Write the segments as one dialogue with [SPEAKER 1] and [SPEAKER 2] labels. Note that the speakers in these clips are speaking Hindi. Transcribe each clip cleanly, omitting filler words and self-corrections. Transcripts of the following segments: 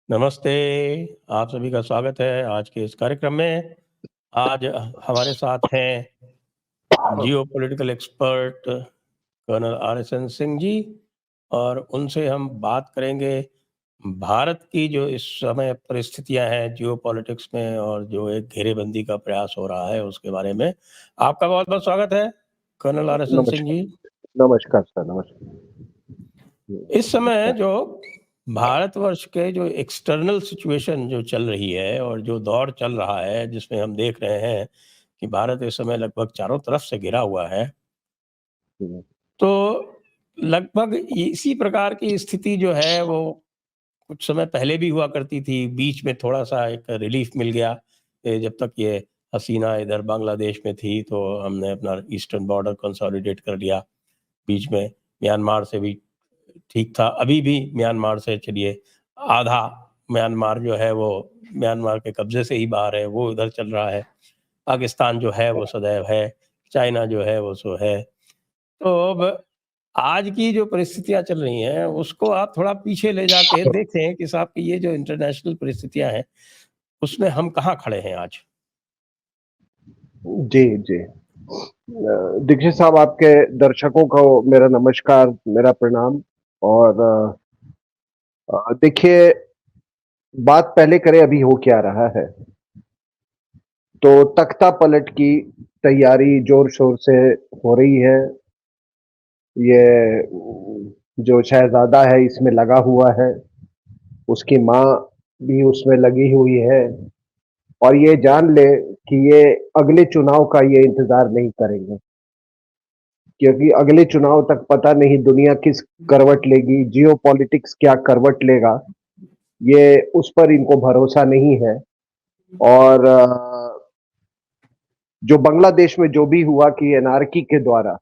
[SPEAKER 1] नमस्ते, आप सभी का स्वागत है आज के इस कार्यक्रम में। आज हमारे साथ हैं geopolitical expert colonel आर.एस.एन. Singh ji और उनसे हम बात करेंगे भारत की जो इस समय परिस्थितियाँ हैं जियोपॉलिटिक्स में और जो एक घेरेबंदी का प्रयास हो रहा है उसके बारे में। आपका बहुत-बहुत स्वागत है, कर्नल आर.एस.एन. सिंह
[SPEAKER 2] नमस्कार।
[SPEAKER 1] जी।
[SPEAKER 2] नमस्कार सर, नमस्कार।
[SPEAKER 1] इस समय जो भारतवर्ष के जो एक्सटर्नल सिचुएशन जो चल रही है और जो दौर चल रहा है जिसमें हम देख रहे हैं कि भारत इस समय लगभग चारों तरफ से घिरा हुआ है।
[SPEAKER 2] हुँ,
[SPEAKER 1] तो लगभग इसी प्रकार की स्थिति जो है वो कुछ समय पहले भी हुआ करती थी। बीच में थोड़ा-सा एक रिलीफ मिल गया जब तक ये हसीना इधर बांग्लादेश में थी तो हमने अपना ईस्टर्न बॉर्डर कंसोलिडेट कर लिया। बीच में म्यांमार से भी ठीक था। अभी भी म्यांमार से चलिए आधा म्यांमार जो है वो म्यांमार के कब्ज़े से ही बाहर है, वो उधर चल रहा है। पाकिस्तान जो है वो सदैव है, चाइना जो है वो सो है। तो अब आज की जो परिस्थितियाँ चल रही हैं, उसको आप थोड़ा पीछे ले जाके देखें कि साहब कि ये जो इंटरनेशनल परिस्थितियाँ हैं, उसमें हम कहाँ खड़े हैं आज?
[SPEAKER 2] जी, जी। दीक्षित साहब, आपके दर्शकों को मेरा नमस्कार, मेरा प्रणाम। और देखिए, बात पहले करें अभी हो क्या रहा है। तो तख्ता पलट की तैयारी ज़ोर-शोर से हो रही है। ये जो शहज़ादा है इसमें लगा हुआ है, उसकी माँ भी उसमें लगी हुई है। और ये जान लें कि ये अगले चुनाव का ये इंतज़ार नहीं करेंगे, क्योंकि अगले चुनाव तक पता नहीं दुनिया किस करवट लेगी, जियोपॉलिटिक्स क्या करवट लेगा, ये उस पर इनको भरोसा नहीं है। और जो बांग्लादेश में जो भी हुआ कि एनआरकी के द्वारा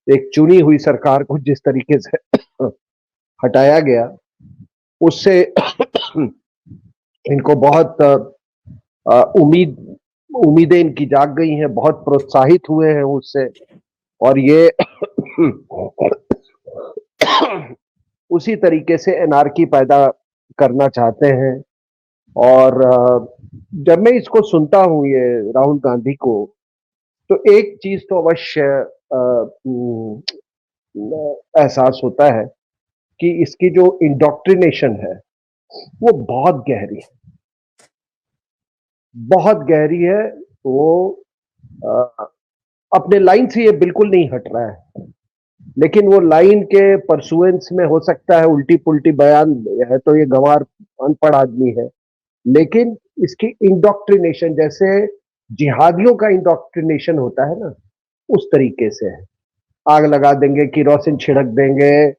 [SPEAKER 2] एक चुनी हुई सरकार को जिस तरीके से हटाया गया, उससे इनको बहुत उम्मीदें इनकी जाग गई हैं, बहुत प्रोत्साहित हुए हैं उससे। और ये उसी तरीके से एनार्की पैदा करना चाहते हैं। और जब मैं इसको सुनता हूँ ये राहुल गांधी को, तो एक चीज तो अवश्य एहसास होता है कि इसकी जो इंडोक्ट्रिनेशन है वो बहुत गहरी है, बहुत गहरी है। वो अ, अपने लाइन से ये बिल्कुल नहीं हट रहा है, लेकिन वो लाइन के परसुएंस में हो सकता है उल्टी पुल्टी बयान है, तो ये गंवार अनपढ़ आदमी है। लेकिन इसकी इंडोक्ट्रिनेशन जैसे जिहादियों का इंडोक्ट्रिनेशन होता है ना, उस तरीके से है। आग लगा देंगे, किरोसिन छिड़क देंगे,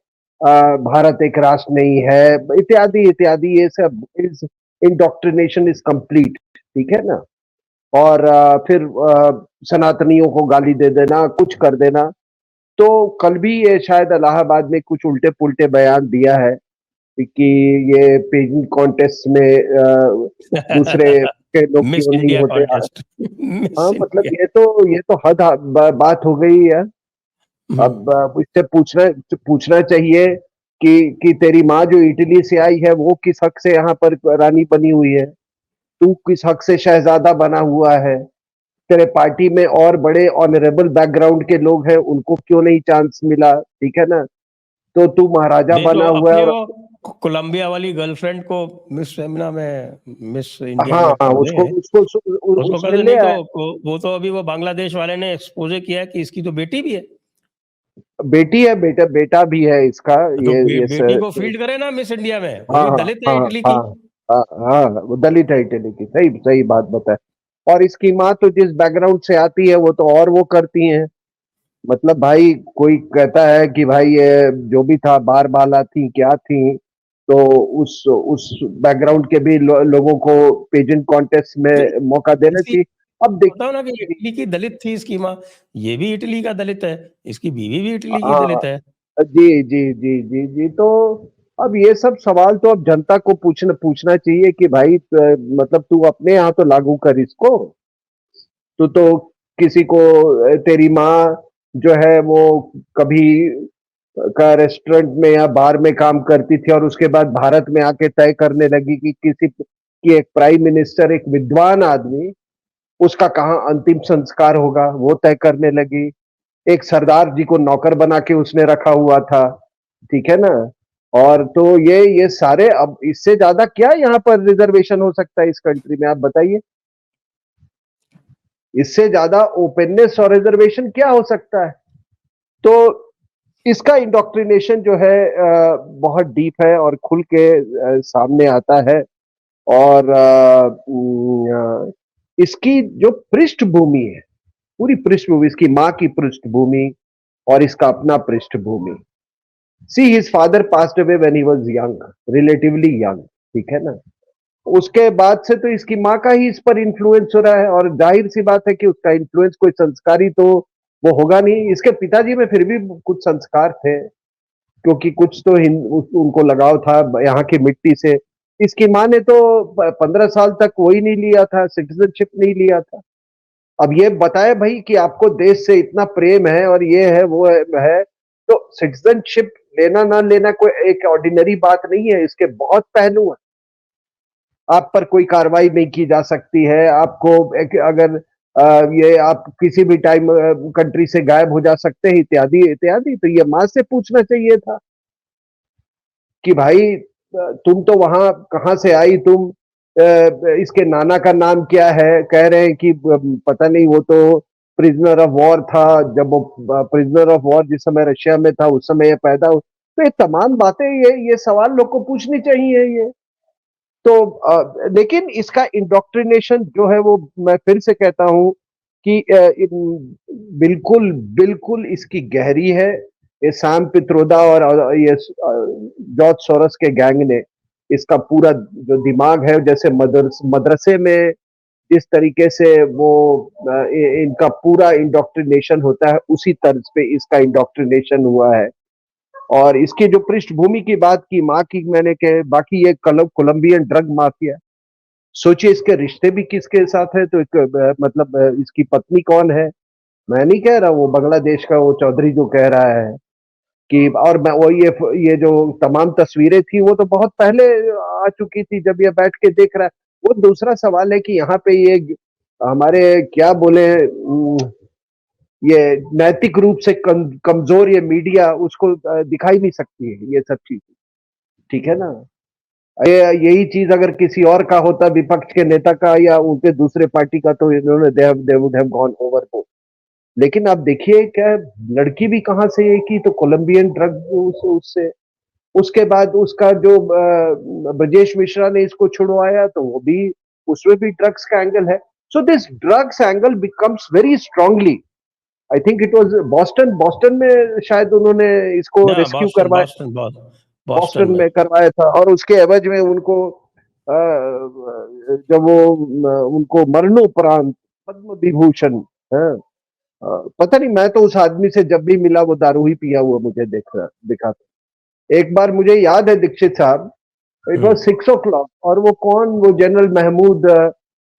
[SPEAKER 2] भारत एक राष्ट्र नहीं है, इत्यादि इत्यादि। ये सब इज इंडोक्ट्रिनेशन इज कंप्लीट, ठीक है ना। और फिर सनातनियों को गाली दे देना, कुछ कर देना। तो कल भी ये शायद इलाहाबाद में कुछ उल्टे पुल्टे बयान दिया है कि ये पेजिंग कॉन्टेस्ट में दूसरे के लोग
[SPEAKER 1] मिस
[SPEAKER 2] क्यों नहीं
[SPEAKER 1] इंडिया
[SPEAKER 2] होते।
[SPEAKER 1] कॉन्टेस्ट
[SPEAKER 2] हाँ,
[SPEAKER 1] मिस
[SPEAKER 2] मतलब
[SPEAKER 1] इंडिया।
[SPEAKER 2] ये तो हद बात हो गई है।
[SPEAKER 1] हुँ।
[SPEAKER 2] अब इससे पूछना पूछना चाहिए कि तेरी माँ जो इटली से आई है वो किस हक से यहाँ पर रानी बनी हुई है, तू किस हक से शहजादा बना हुआ है। तेरे पार्टी में और बड़े ऑनरेबल बैकग्राउंड के लोग हैं, उनको क्यों नहीं चांस मिला, ठीक है ना। तो तू महाराजा
[SPEAKER 1] नहीं तो
[SPEAKER 2] बना हुआ है।
[SPEAKER 1] अपनी
[SPEAKER 2] और
[SPEAKER 1] वो कोलंबिया वाली गर्लफ्रेंड को मिस फेमिना में मिस इंडिया
[SPEAKER 2] हाँ,
[SPEAKER 1] में
[SPEAKER 2] हाँ,
[SPEAKER 1] कर दे।
[SPEAKER 2] उसको उसको
[SPEAKER 1] उसको कर
[SPEAKER 2] उसने
[SPEAKER 1] दे,
[SPEAKER 2] ले
[SPEAKER 1] नहीं तो
[SPEAKER 2] आया।
[SPEAKER 1] वो तो अभी वो बांग्लादेश वाले ने एक्सपोज़े किया है कि इसकी तो बेटी भी है।
[SPEAKER 2] बेटी है, बेटा बेटा भी है इसका।
[SPEAKER 1] तो
[SPEAKER 2] ये
[SPEAKER 1] बे
[SPEAKER 2] ये
[SPEAKER 1] बेटी को फील्ड करे ना मिस इंडिया में, वो
[SPEAKER 2] हाँ,
[SPEAKER 1] भी
[SPEAKER 2] हाँ,
[SPEAKER 1] दलित है
[SPEAKER 2] हाँ,
[SPEAKER 1] इटली की।
[SPEAKER 2] हाँ, हाँ, हाँ, वो दलित है इटली की, सही सही बात बताए। और इसकी माँ तो जिस बैकग्राउंड से आती है वो तो और वो करती हैं। मतलब भाई, कोई कहता है कि भाई ये जो भी था बार बाला थी क्या थी, तो उस बैकग्राउंड के भी लोगों को पेजेंट कॉन्टेस्ट
[SPEAKER 1] तो
[SPEAKER 2] में मौका देना
[SPEAKER 1] इसी
[SPEAKER 2] चाहिए। अब
[SPEAKER 1] बताओ ना कि
[SPEAKER 2] देखिए।
[SPEAKER 1] इटली की दलित थी इसकी माँ, ये भी इटली का दलित है, इसकी बीवी भी इटली की
[SPEAKER 2] हाँ,
[SPEAKER 1] दलित है।
[SPEAKER 2] जी, जी, जी, जी, जी। तो अब ये सब सवाल तो अब जनता को पूछना पूछना चाहिए कि भाई मतलब तू अपने यहाँ तो लागू कर इसको। तू तो किसी को तेरी माँ जो है वो कभी का रेस्टोरेंट में या बार में काम करती थी और उसके बाद भारत में आके तय करने लगी कि किसी कि एक प्राइम मिनिस्टर, एक विद्वान आदमी, उसका कहाँ अंतिम संस्कार होगा वो तय करने लगी। एक सरदार जी को नौकर बना के उसने रखा हुआ था, ठीक है ना? और तो ये सारे, अब इससे ज्यादा क्या यहाँ पर रिजर्वेशन हो सकता है इस कंट्री में, आप बताइए? इससे ज्यादा ओपननेस और रिजर्वेशन क्या हो सकता है? तो इसका इंडोक्ट्रिनेशन जो है बहुत डीप है और खुल के सामने आता है। और इसकी जो पृष्ठभूमि है, पूरी पृष्ठभूमि, इसकी माँ की पृष्ठभूमि और इसका अपना पृष्ठभूमि। See his father passed away when he was young, relatively young, ठीक है ना? उसके बाद से तो इसकी माँ का ही इस पर इन्फ्लुएंस हो रहा है और जाहिर सी बात है कि उसका इन्फ्लुएंस कोई संस्कारी तो वो होगा नहीं। इसके पिताजी में फिर भी कुछ संस्कार थे, क्योंकि कुछ तो उनको लगाव था यहाँ की मिट्टी से। इसकी माँ ने तो 15 साल तक वही नहीं लिया था, सिटीजनशिप नहीं लिया था। अब ये बताए भाई कि आपको देश से इतना प्रेम है और ये है वो है, तो सिटीजनशिप लेना ना लेना कोई एक ऑर्डिनरी बात नहीं है, इसके बहुत पहलू हैं। आप पर कोई कार्रवाई नहीं की जा सकती है, आपको अगर ये आप किसी भी टाइम कंट्री से गायब हो जा सकते हैं, इत्यादि इत्यादि। तो ये माँ से पूछना चाहिए था कि भाई तुम तो वहां कहाँ से आई, तुम इसके नाना का नाम क्या है? कह रहे हैं कि पता नहीं, वो तो प्रिजनर ऑफ वॉर था। जब वो प्रिजनर ऑफ वॉर जिस समय रशिया में था उस समय ये पैदा हो। तो ये तमाम बातें, ये सवाल लोग को पूछनी चाहिए ये। तो लेकिन इसका इंडोक्ट्रिनेशन जो है वो, मैं फिर से कहता हूं कि बिल्कुल बिल्कुल इसकी गहरी है। ये सैम पित्रोदा और ये जॉर्ज सोरोस के गैंग ने इसका पूरा जो दिमाग है, जैसे मदरसे में जिस तरीके से वो इनका पूरा इंडोक्ट्रिनेशन होता है, उसी तर्ज पे इसका इंडोक्ट्रिनेशन हुआ है। और इसकी जो पृष्ठभूमि की बात की, माँ की, मैंने कहे बाकी ये कोलंबियन ड्रग माफिया। सोचिए इसके रिश्ते भी किसके साथ है। तो एक मतलब इसकी पत्नी कौन है? मैं नहीं कह रहा, वो बांग्लादेश का वो चौधरी जो कह रहा है कि, और मैं वो ये जो तमाम तस्वीरें थी वो तो बहुत पहले आ चुकी थी जब ये बैठ के देख रहा है। वो दूसरा सवाल है कि यहाँ पे ये हमारे क्या बोले, ये नैतिक रूप से कमजोर ये मीडिया उसको दिखाई नहीं सकती है ये सब चीज, ठीक है ना? यही चीज अगर किसी और का होता, विपक्ष के नेता का या उनके दूसरे पार्टी का, तो इन्होंने they would have gone overboard. लेकिन आप देखिए क्या लड़की भी कहां से ये की, तो कोलंबियन ड्रग उससे। उसके बाद उसका जो ब्रजेश मिश्रा ने इसको छुड़वाया, तो वो भी, उसमें भी ड्रग्स का एंगल है। So this drugs angle becomes very strongly. I think it was Boston, Boston में शायद उन्होंने इसको
[SPEAKER 1] ना,
[SPEAKER 2] रेस्क्यू
[SPEAKER 1] बॉस्टन
[SPEAKER 2] करवाया,
[SPEAKER 1] बॉस्टन
[SPEAKER 2] बॉस्टन
[SPEAKER 1] बॉस्टन में।
[SPEAKER 2] में करवाया था। और उसके एवज में उनको जब वो उनको मरणोपरांत पद्म विभूषण, हाँ, पता नहीं, मैं तो उस आदमी से जब भी मिला वो दारू ही पिया हुआ मुझे दिखा था। एक बार मुझे याद है दीक्षित साहब, इट वॉज 6 o'clock, और वो कौन, वो जनरल महमूद,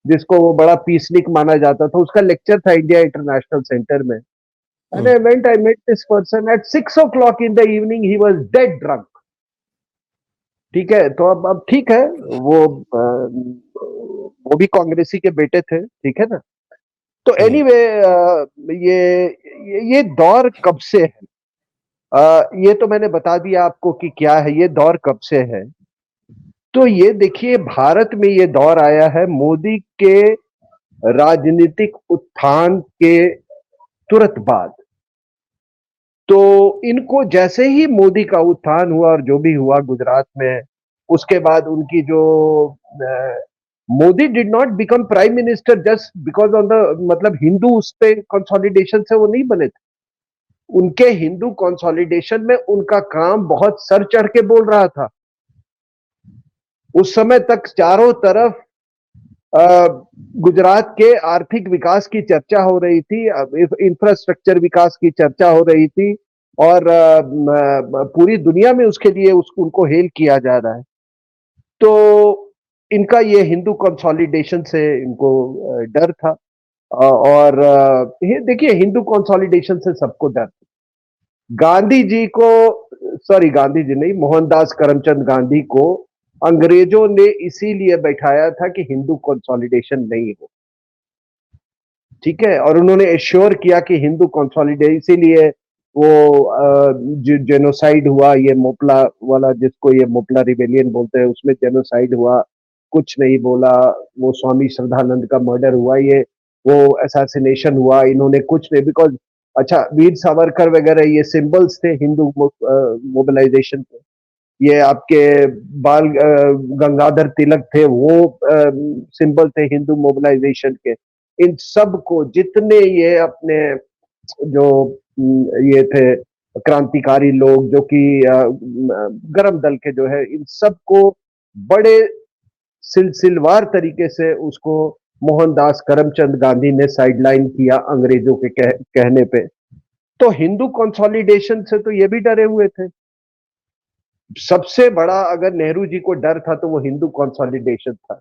[SPEAKER 2] जिसको वो बड़ा पीसनिक माना जाता था, उसका लेक्चर था इंडिया इंटरनेशनल सेंटर में। And I went, I met this person at 6 o'clock in the evening, he was dead drunk. ठीक है, तो अब ठीक है, वो भी कांग्रेसी के बेटे थे, ठीक है ना? तो एनीवे ये दौर कब से है? ये तो मैंने बता दिया आपको कि क्या है ये दौर, कब से है। तो ये देखिए, भारत में ये दौर आया है मोदी के राजनीतिक उत्थान के तुरंत बाद। तो इनको जैसे ही मोदी का उत्थान हुआ और जो भी हुआ गुजरात में, उसके बाद उनकी जो Modi did not become prime minister just because on the, मतलब हिंदू उस पे कंसोलिडेशन से वो नहीं बने थे। उनके हिंदू कंसोलिडेशन में उनका काम बहुत सर चढ़ के बोल रहा था। उस समय तक चारों तरफ गुजरात के आर्थिक विकास की चर्चा हो रही थी, इंफ्रास्ट्रक्चर विकास की चर्चा हो रही थी, और पूरी दुनिया में उसके लिए उनको हेल किया जा रहा है। तो इनका ये हिंदू कंसोलिडेशन से इनको डर था। और ये देखिए, हिंदू कंसोलिडेशन से सबको डर था। गांधी जी को, सॉरी गांधी जी नहीं, मोहनदास करमचंद गांधी को अंग्रेजों ने इसीलिए बैठाया था कि हिंदू कंसोलिडेशन नहीं हो, ठीक है, और उन्होंने एश्योर किया कि हिंदू कंसोलिडेशन, इसीलिए वो जो जेनोसाइड हुआ, ये मोपला वाला जिसको ये मोपला रिबेलियन बोलते हैं, उसमें जेनोसाइड हुआ, कुछ नहीं बोला। वो स्वामी श्रद्धानंद का मर्डर हुआ, ये वो असैसिनेशन हुआ, इन्होंने कुछ नहीं, बिकॉज अच्छा वीर सावरकर वगैरह ये सिंबल्स थे हिंदू मोबिलाइजेशन के। ये आपके बाल गंगाधर तिलक थे, वो सिंबल थे हिंदू मोबिलाइजेशन के। इन सब को जितने ये अपने जो ये थे क्रांतिकारी लोग जो कि गरम दल के जो है, इन सबको बड़े सिलसिलवार तरीके से उसको मोहनदास करमचंद गांधी ने साइडलाइन किया अंग्रेजों के कहने पे। तो हिंदू कंसोलिडेशन से तो ये भी डरे हुए थे। सबसे बड़ा अगर नेहरू जी को डर था तो वो हिंदू कंसोलिडेशन था।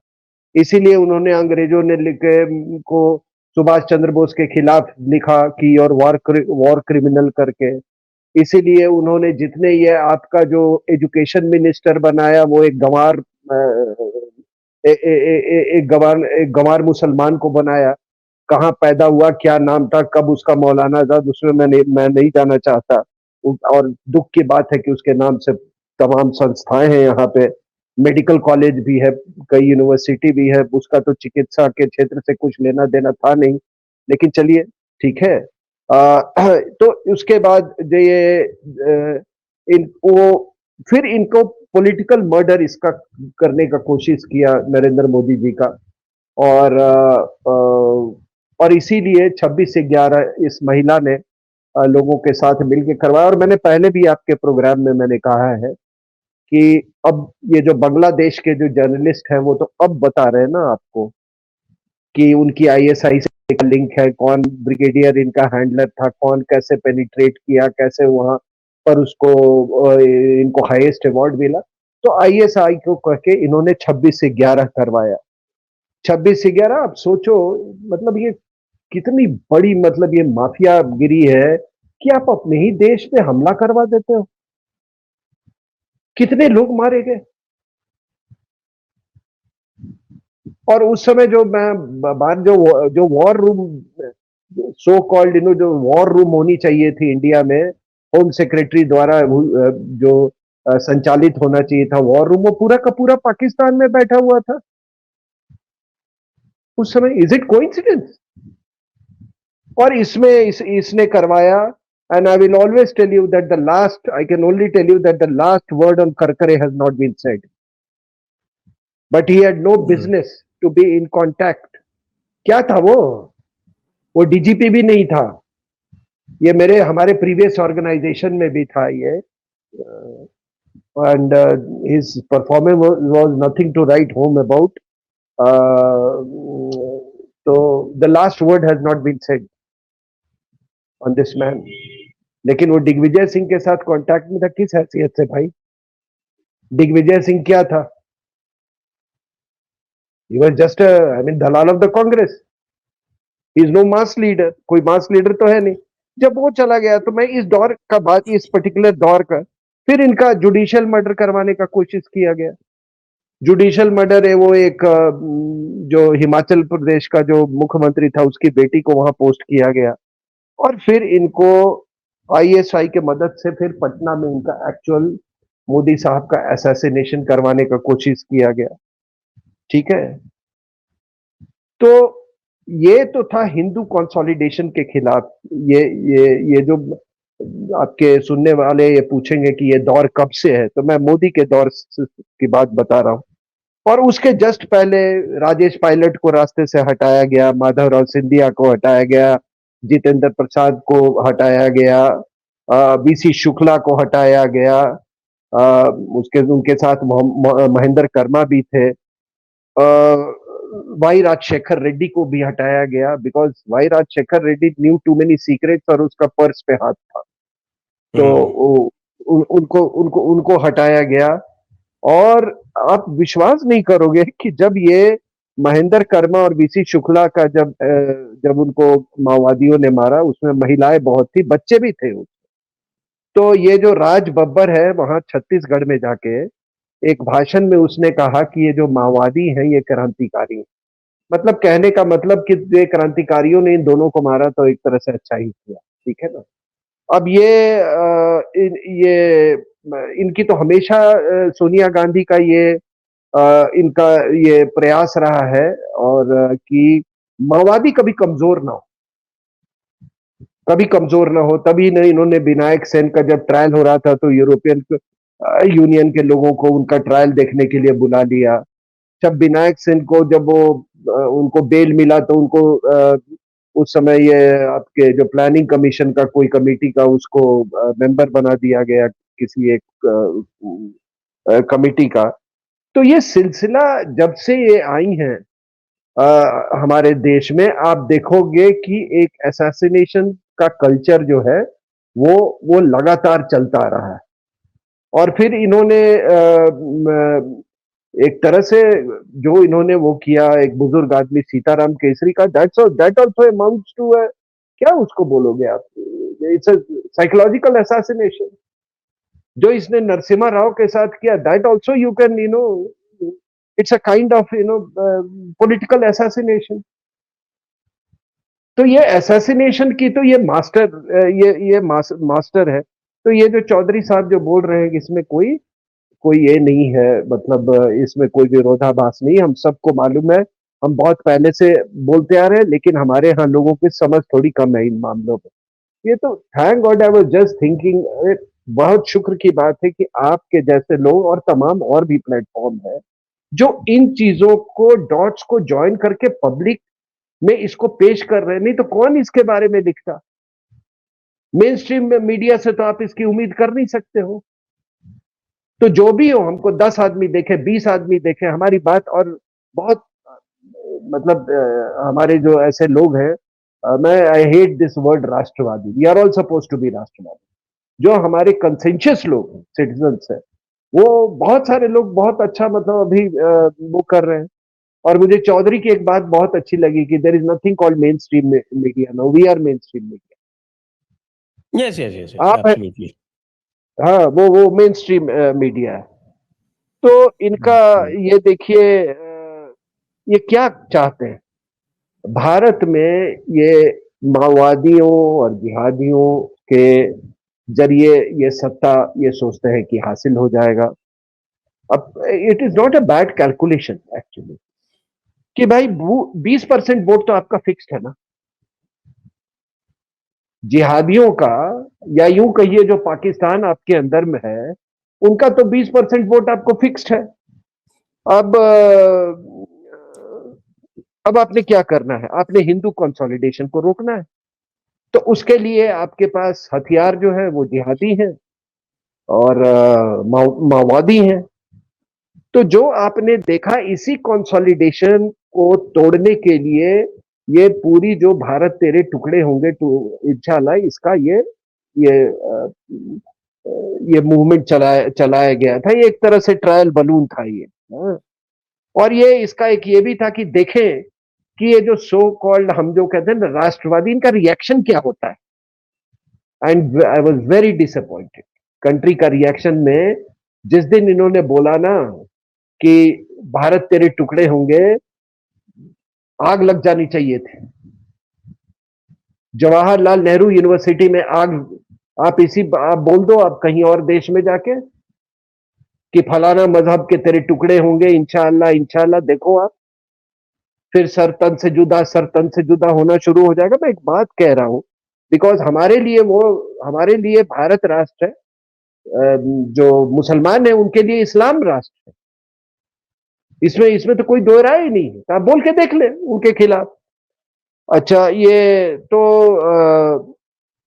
[SPEAKER 2] इसीलिए उन्होंने अंग्रेजों ने लिखे को सुभाष चंद्र बोस के खिलाफ लिखा कि और वॉर क्रिमिनल करके। इसीलिए उन्होंने जितने ये आपका जो एजुकेशन मिनिस्टर बनाया वो एक गंवार एक गंवार मुसलमान को बनाया। कहाँ पैदा हुआ, क्या नाम था, कब उसका मौलाना था, उसमें मैं नहीं जाना चाहता। और दुख की बात है कि उसके नाम से तमाम संस्थाएं हैं यहाँ पे, मेडिकल कॉलेज भी है, कई यूनिवर्सिटी भी है। उसका तो चिकित्सा के क्षेत्र से कुछ लेना देना था नहीं, लेकिन चलिए ठीक है। तो उसके बाद जो ये इनको फिर इनको पॉलिटिकल मर्डर इसका करने का कोशिश किया नरेंद्र मोदी जी का। और और इसीलिए 26/11 इस महिला ने लोगों के साथ मिलकर करवाया। और मैंने पहले भी आपके प्रोग्राम में मैंने कहा है कि अब ये जो बांग्लादेश के जो जर्नलिस्ट हैं वो तो अब बता रहे हैं ना आपको कि उनकी आईएसआई से लिंक है, कौन ब्रिगेडियर इनका हैंडलर था, कौन कैसे पेनिट्रेट किया, कैसे वहां पर उसको इनको हाईएस्ट अवार्ड मिला। तो आईएसआई को कह के इन्होंने 26/11 करवाया। 26/11 आप सोचो, मतलब ये कितनी बड़ी, मतलब ये माफियागिरी है कि आप अपने ही देश पे हमला करवा देते हो। कितने लोग मारे गए। और उस समय जो मैं बात जो जो वॉर रूम, सो कॉल्ड जो वॉर रूम होनी चाहिए थी इंडिया में, होम सेक्रेटरी द्वारा जो संचालित होना चाहिए था वॉर रूम, वो पूरा का पूरा पाकिस्तान में बैठा हुआ था उस समय। Is it coincidence? और इसमें इसने करवाया। And I will always tell you that the last, I can only tell you that the last word on Karkare has not been said, but he had no business to be in contact. क्या था वो डीजीपी भी नहीं था। ये मेरे हमारे प्रीवियस ऑर्गेनाइजेशन में भी था ये। And his performance was nothing to write home about. तो the last word has not been said on this man. लेकिन वो दिग्विजय सिंह के साथ कांटेक्ट में था, किस हैसियत से भाई? दिग्विजय सिंह क्या था? He was just I mean dalal of the Congress. He is no mass leader, कोई मास लीडर तो है नहीं। जब वो चला गया तो मैं इस दौर का बात, इस पर्टिकुलर दौर का, फिर इनका जुडिशियल मर्डर करवाने का कोशिश किया गया। जुडिशियल मर्डर है वो एक जो हिमाचल प्रदेश का जो मुख्यमंत्री था उसकी बेटी को वहां पोस्ट किया गया। और फिर इनको आईएसआई के मदद से फिर पटना में इनका एक्चुअल मोदी साहब का असैसिनेशन करवाने का कोशिश किया गया। ठीक है। तो ये तो था हिंदू कंसोलिडेशन के खिलाफ। ये जो आपके सुनने वाले ये पूछेंगे कि ये दौर कब से है, तो मैं मोदी के दौर की बात बता रहा हूँ। और उसके जस्ट पहले राजेश पायलट को रास्ते से हटाया गया, माधवराव सिंधिया को हटाया गया, जितेंद्र प्रसाद को हटाया गया, बीसी शुक्ला को हटाया गया, उसके उनके साथ महेंद्र कर्मा भी थे। वाई राजशेखर रेड्डी को भी हटाया गया, because Y Rajasekhara Reddy knew too many secrets और उसका पर्स पे हाथ था। तो उनको हटाया गया। और आप विश्वास नहीं करोगे कि जब ये महेंद्र कर्मा और बीसी शुक्ला का जब उनको माओवादियों ने मारा, उसमें महिलाएं बहुत थी, बच्चे भी थे। तो ये जो राज बब्बर है वहां छत्तीसगढ़ में जाके एक भाषण में उसने कहा कि ये जो माओवादी हैं ये क्रांतिकारी हैं। मतलब कहने का मतलब कि ये क्रांतिकारियों ने इन दोनों को मारा तो एक तरह से अच्छा ही किया, ठीक है ना। अब ये इनकी तो हमेशा सोनिया गांधी का ये इनका ये प्रयास रहा है और कि माओवादी कभी कमजोर ना हो, कभी कमजोर ना हो। तभी नहीं इन्होंने विनायक सेन का जब ट्रायल हो रहा था तो यूरोपियन यूनियन के लोगों को उनका ट्रायल देखने के लिए बुला लिया। जब विनायक सेन को जब वो उनको बेल मिला तो उनको उस समय ये आपके जो प्लानिंग कमीशन का कोई कमेटी का उसको मेंबर बना दिया गया किसी एक कमेटी का। तो ये सिलसिला जब से ये आई हैं हमारे देश में आप देखोगे कि एक असैसिनेशन का कल्चर जो है वो लगातार चलता रहा है। और फिर इन्होंने एक तरह से जो इन्होंने वो किया एक बुजुर्ग आदमी सीताराम केसरी का दैट आल्सो अमाउंट्स टू क्या उसको बोलोगे आप, इट्स अ साइकोलॉजिकल असैसिनेशन। जो इसने नरसिम्हा राव के साथ किया that also you can it's a kind of political assassination. तो ये असैसिनेशन की तो ये मास्टर मास्टर है। तो ये जो चौधरी साहब जो बोल रहे हैं कि इसमें कोई कोई ये नहीं है, मतलब इसमें कोई विरोधाभास नहीं, हम सबको मालूम है। हम बहुत पहले से बोलते आ रहे हैं लेकिन हमारे यहाँ लोगों की समझ थोड़ी कम है इन मामलों में। ये तो thank God I was just thinking, बहुत शुक्र की बात है कि आपके जैसे लोग और तमाम और भी प्लेटफॉर्म है जो इन चीजों को डॉट्स को ज्वाइन करके पब्लिक में इसको पेश कर रहे हैं। नहीं तो कौन इसके बारे में लिखता। मेन स्ट्रीम में मीडिया से तो आप इसकी उम्मीद कर नहीं सकते हो। तो जो भी हो हमको 10 आदमी देखे 20 आदमी देखे हमारी बात और बहुत मतलब हमारे जो ऐसे लोग हैं, मैं आई हेट दिस वर्ड राष्ट्रवादी, we are all suppose to be राष्ट्रवादी। जो हमारे कंसेंशियस लोग सिटीजन्स है वो बहुत सारे लोग बहुत अच्छा मतलब अभी वो कर रहे हैं। और मुझे चौधरी की एक बात बहुत अच्छी लगी कि there is nothing called mainstream media, no we are mainstream media.
[SPEAKER 1] Yes, yes, yes, yes,
[SPEAKER 2] आप है,
[SPEAKER 1] एब्सोल्युटली।
[SPEAKER 2] हाँ वो मेन स्ट्रीम मीडिया है। तो इनका ये देखिए ये क्या चाहते हैं भारत में, ये माओवादियों और जिहादियों के जरिए ये सत्ता ये सोचते हैं कि हासिल हो जाएगा। अब it is not a bad calculation actually कि भाई 20% वोट तो आपका फिक्स्ड है ना जिहादियों का, या यूं कहिए जो पाकिस्तान आपके अंदर में है उनका तो 20% वोट आपको फिक्स्ड है। अब अब आपने क्या करना है, आपने हिंदू कंसोलिडेशन को रोकना है। तो उसके लिए आपके पास हथियार जो है वो जिहादी हैं और माओवादी हैं। तो जो आपने देखा इसी कंसोलिडेशन को तोड़ने के लिए ये पूरी जो भारत तेरे टुकड़े होंगे तो इंशाल्लाह इसका ये ये मूवमेंट चलाया चलाया गया था। ये एक तरह से ट्रायल बलून था ये। हाँ। और ये इसका एक ये भी था कि देखें कि ये जो सो कॉल्ड हम जो कहते हैं ना राष्ट्रवादी, इनका रिएक्शन क्या होता है। And I was very disappointed country का रिएक्शन में जिस दिन इन्होंने बोला ना कि भारत तेरे टुकड़े होंगे, आग लग जानी चाहिए थी। जवाहरलाल नेहरू यूनिवर्सिटी में आग, आप बोल दो आप कहीं और देश में जाके कि फलाना मजहब के तेरे टुकड़े होंगे इंशाअल्लाह इंशाअल्लाह, देखो आप फिर सर तन से जुदा होना शुरू हो जाएगा। मैं एक बात कह रहा हूं बिकॉज हमारे लिए भारत राष्ट्र है, जो मुसलमान है उनके लिए इस्लाम राष्ट्र है। इसमें इसमें तो कोई दो राय ही नहीं है, तो आप बोल के देख ले उनके खिलाफ। अच्छा ये तो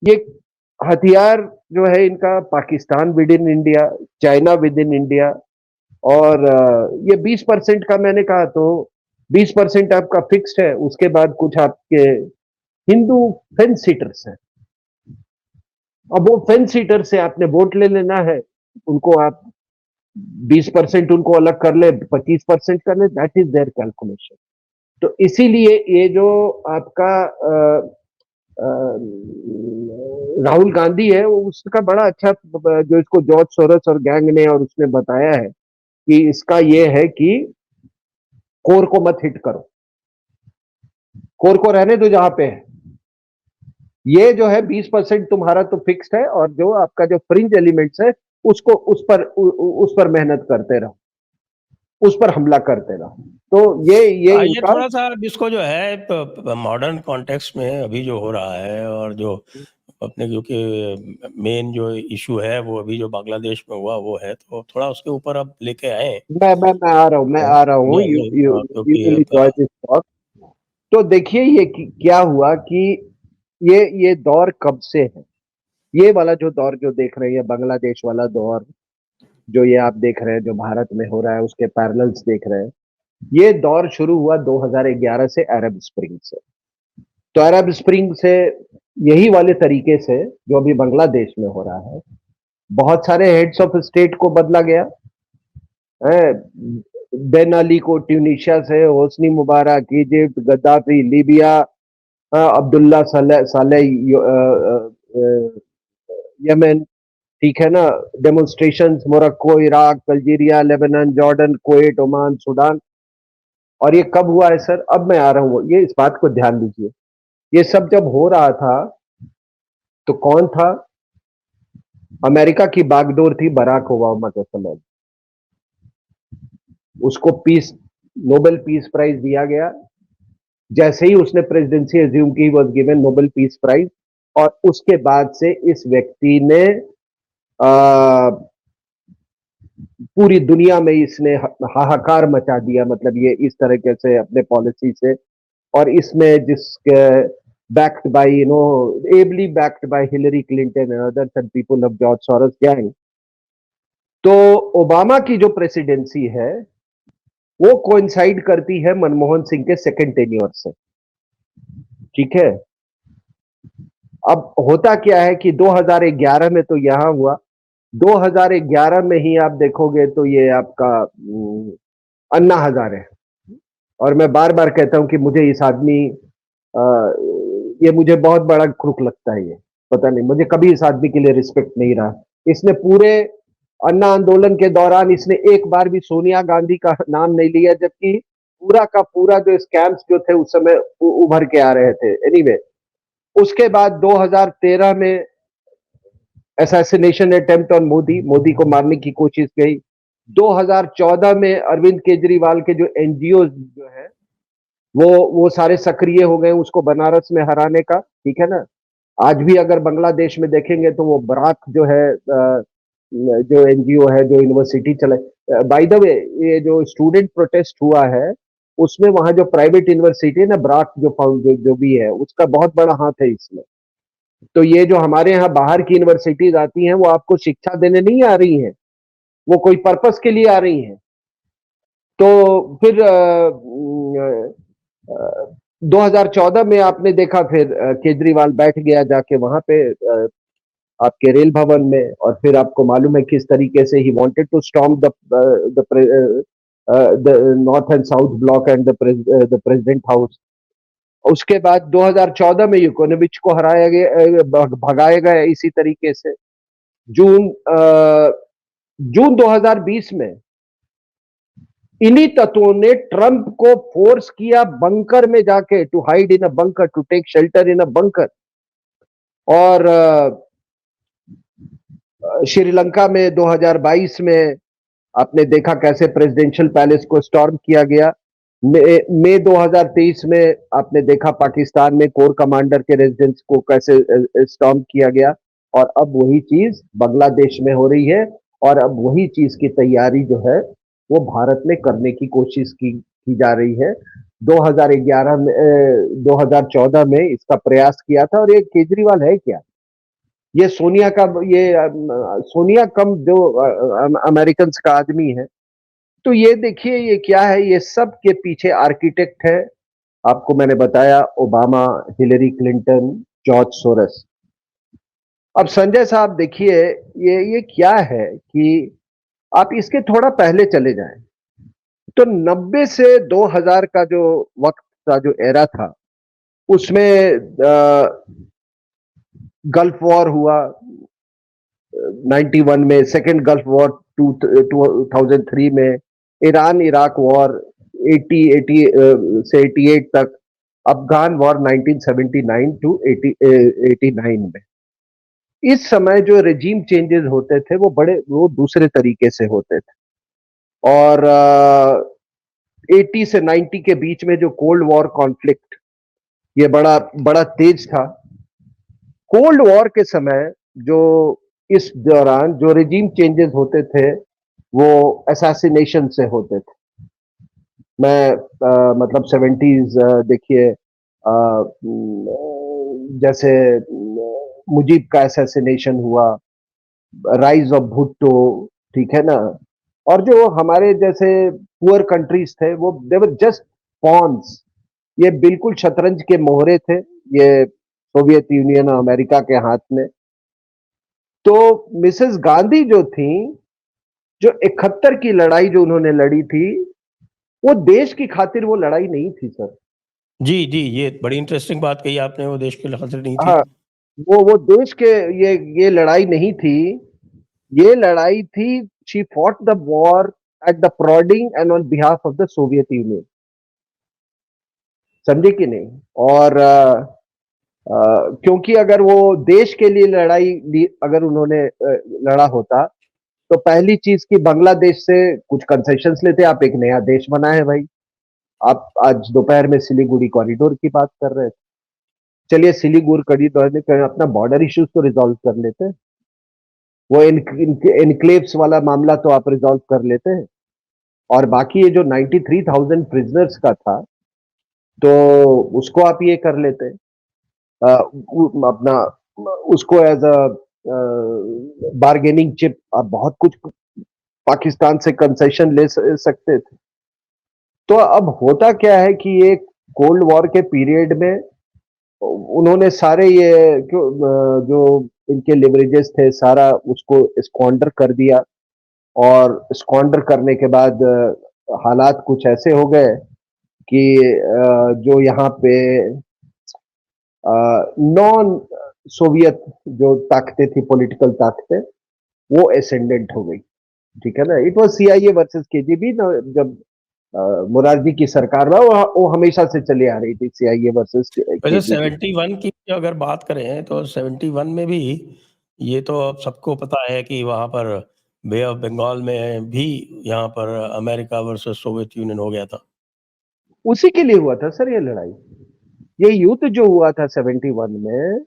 [SPEAKER 2] ये हथियार जो है इनका Pakistan with in India, China with in India. और ये 20% का मैंने कहा तो 20% आपका फिक्स्ड है, उसके बाद कुछ आपके हिंदू फेंस सीटर्स हैं। अब वो फेंस सीटर से आपने वोट ले लेना है, उनको आप 20% उनको अलग कर ले 25% कर ले, दैट इज देयर कैलकुलेशन। तो इसीलिए ये जो आपका राहुल गांधी है, उसका बड़ा अच्छा जो इसको जॉर्ज सोरोस और गैंग ने और उसने बताया है कि इसका ये है कि कोर को मत हिट करो, कोर को रहने दो जहां पे है। ये जो है 20% तुम्हारा तो फिक्स्ड है, और जो आपका जो फ्रिंज एलिमेंट्स है उसको उस पर मेहनत करते रहो, उस पर हमला करते रहो। तो ये
[SPEAKER 1] ये
[SPEAKER 2] इनका
[SPEAKER 1] थोड़ा सा जिसको जो है मॉडर्न कॉन्टेक्स्ट में अभी जो हो रहा है, और जो अपने क्योंकि मेन जो इशू है वो अभी जो बांग्लादेश में हुआ वो है, तो थोड़ा उसके ऊपर अब लेके आए।
[SPEAKER 2] मैं आ रहा हूँ,
[SPEAKER 1] नहीं
[SPEAKER 2] यू
[SPEAKER 1] नहीं,
[SPEAKER 2] यू यू
[SPEAKER 1] क्योंकि
[SPEAKER 2] विल एंजॉय दिस टॉक। तो देखिए ये क्या हुआ कि ये दौर कब से है, ये वाला जो दौर जो देख रहे हैं, बांग्लादेश वाला दौर जो ये आप देख रहे हैं, जो भारत में हो रहा है उसके पैरेलल्स देख रहे हैं। ये दौर शुरू हुआ 2011 से, अरब स्प्रिंग से। तो अरब स्प्रिंग से यही वाले तरीके से जो अभी बांग्लादेश में हो रहा है, बहुत सारे हेड्स ऑफ स्टेट को बदला गया है। बेन अली को ट्यूनिशिया से, Hosni Mubarak Egypt, Gaddafi Libya, Abdullah Saleh Yemen, ठीक है ना, demonstrations Morocco, Iraq, Algeria, Lebanon, Jordan, Kuwait, Oman, Sudan. और ये कब हुआ है सर? अब मैं आ रहा हूँ, ये इस बात को ध्यान दीजिए। ये सब जब हो रहा था तो कौन था? अमेरिका की बागडोर थी बराक ओबामा के समय। उसको पीस नोबेल पीस प्राइज दिया गया। जैसे ही उसने प्रेसिडेंसी एज्यूम की, was given Nobel peace prize. और उसके बाद से इस व्यक्ति ने पूरी दुनिया में इसने हाहाकार मचा दिया, मतलब ये इस तरीके से अपने पॉलिसी से। और इसमें जिसके backed by, ably backed by Hillary Clinton and others and people of George Soros gang। तो ओबामा की जो प्रेसिडेंसी है वो कोइंसाइड करती है मनमोहन सिंह के सेकेंड टेन्योर से, ठीक है। अब होता क्या है कि 2011 में तो यहां हुआ, 2011 में ही आप देखोगे तो ये आपका अन्ना हजारे। और मैं बार बार कहता हूं कि मुझे इस आदमी ये मुझे बहुत बड़ा क्रूक लगता है। ये पता नहीं, मुझे कभी इस आदमी के लिए रिस्पेक्ट नहीं रहा। इसने पूरे अन्ना आंदोलन के दौरान इसने एक बार भी सोनिया गांधी का नाम नहीं लिया, जबकि पूरा का पूरा जो स्कैम्स जो थे उस समय उभर के आ रहे थे। एनीवे, उसके बाद 2013 में assassination attempt on Modi, Modi को मारने की कोशिश गई। 2014 में अरविंद केजरीवाल के जो एनजीओ जो है वो सारे सक्रिय हो गए उसको बनारस में हराने का, ठीक है ना। आज भी अगर बांग्लादेश में देखेंगे तो वो बराक जो है, जो एनजीओ है जो यूनिवर्सिटी चले, बाय द वे, ये जो स्टूडेंट प्रोटेस्ट हुआ है उसमें वहां जो प्राइवेट यूनिवर्सिटी है ना, ब्राक जो फाउंड जो भी है, उसका बहुत बड़ा हाथ है इसमें। तो ये जो हमारे यहाँ बाहर की यूनिवर्सिटीज आती हैं वो आपको शिक्षा देने नहीं आ रही हैं, वो कोई पर्पस के लिए आ रही हैं। तो फिर 2014 में आपने देखा, फिर केजरीवाल बैठ गया जाके वहां पे आपके रेल भवन में। और फिर आपको मालूम है किस तरीके से he wanted to storm the north and south block and the president house. उसके बाद 2014 में यूकोनोविच को हराया गया, भगाया गया इसी तरीके से। जून जून 2020 में इन्हीं तत्वों ने ट्रंप को फोर्स किया बंकर में जाके, to hide in a bunker, to take shelter in a bunker. और श्रीलंका में 2022 में आपने देखा कैसे प्रेसिडेंशियल पैलेस को स्टॉर्म किया गया। मई 2023 में आपने देखा पाकिस्तान में कोर कमांडर के रेजिडेंस को कैसे स्टॉर्म किया गया। और अब वही चीज बांग्लादेश में हो रही है, और अब वही चीज की तैयारी जो है वो भारत में करने की कोशिश की जा रही है। 2011 में 2014 में इसका प्रयास किया था। और ये केजरीवाल है क्या? ये सोनिया का, ये सोनिया कम जो अमेरिकन का आदमी है। तो ये देखिए ये क्या है, ये सब के पीछे आर्किटेक्ट है, आपको मैंने बताया, Obama, Hillary Clinton, George Soros. अब संजय साहब देखिए, ये क्या है कि आप इसके थोड़ा पहले चले जाएं तो 90 से 2000 का जो वक्त का जो एरा था, उसमें गल्फ वॉर हुआ 91 में, सेकेंड गल्फ वॉर 2003 में, ईरान इराक वॉर 80 से 88 तक, अफगान वॉर 1979 टू 89 में। इस समय जो रेजीम चेंजेस होते थे वो दूसरे तरीके से होते थे। और 80 से 90 के बीच में जो कोल्ड वॉर कॉन्फ्लिक्ट, ये बड़ा बड़ा तेज था। कोल्ड वॉर के समय जो इस दौरान जो रेजीम चेंजेस होते थे वो असैसिनेशन से होते थे। मैं मतलब 70s देखिए, जैसे मुजीब का असैसिनेशन हुआ, राइज ऑफ भुट्टो, ठीक है ना। और जो हमारे जैसे पुअर कंट्रीज थे वो देवर जस्ट पॉन्स, ये बिल्कुल शतरंज के मोहरे थे, ये सोवियत यूनियन और अमेरिका के हाथ में। तो मिसेस गांधी जो थी, जो 71 की लड़ाई जो उन्होंने लड़ी थी, वो देश की खातिर वो लड़ाई नहीं थी सर।
[SPEAKER 1] जी, जी, ये बड़ी इंटरेस्टिंग बात कही आपने, वो देश के खातिर नहीं थी।
[SPEAKER 2] हाँ, वो देश के, ये लड़ाई नहीं थी, ये लड़ाई थी, she fought the war at the prodding and on behalf of the Soviet Union, समझे कि नहीं। और क्योंकि अगर वो देश के लिए अगर उन्होंने लड़ा होता, तो पहली चीज की बांग्लादेश से कुछ कंसेशंस लेते, आप एक नया देश बनाए हैं भाई। आप आज दोपहर में सिलीगुड़ी कॉरिडोर की बात कर रहे थे, चलिए सिलीगुड़ी कॉरिडोर में अपना बॉर्डर इश्यूज तो रिजॉल्व कर लेते हैं, वो एनक्लेव्स वाला मामला तो आप रिजॉल्व कर लेते हैं, और बाकी ये जो 93,000 प्रिजनर्स का था, तो उसको आप ये कर लेते हैं, अपना उसको एज अ बार्गेनिंग चिप, आप बहुत कुछ पाकिस्तान से कंसेशन ले सकते थे। तो अब होता क्या है कि ये कोल्ड वॉर के पीरियड में उन्होंने सारे ये जो इनके लिवरेजेस थे सारा उसको स्क्वांडर कर दिया, और स्क्वांडर करने के बाद हालात कुछ ऐसे हो गए कि जो यहाँ पे नॉन सोवियत जो ताकतें थी, पॉलिटिकल ताकतें, वो एसेंडेंट हो गई, ठीक है ना। It was CIA versus KGB, जब मुरारजी की सरकार में, वो हमेशा से चली आ रही थी, सीआईए वर्सेस
[SPEAKER 1] वैसे
[SPEAKER 2] केजीबी।
[SPEAKER 1] 71 की अगर बात करें तो 71 में भी ये तो अब सबको पता है कि वहाँ पर बे ऑफ बंगाल में भी यहाँ पर अमेरिका वर्सेस सोवियत यूनियन हो गया था।
[SPEAKER 2] उसी के लिए हुआ था सर ये लड़ाई, ये युद्ध जो हुआ था 71 में।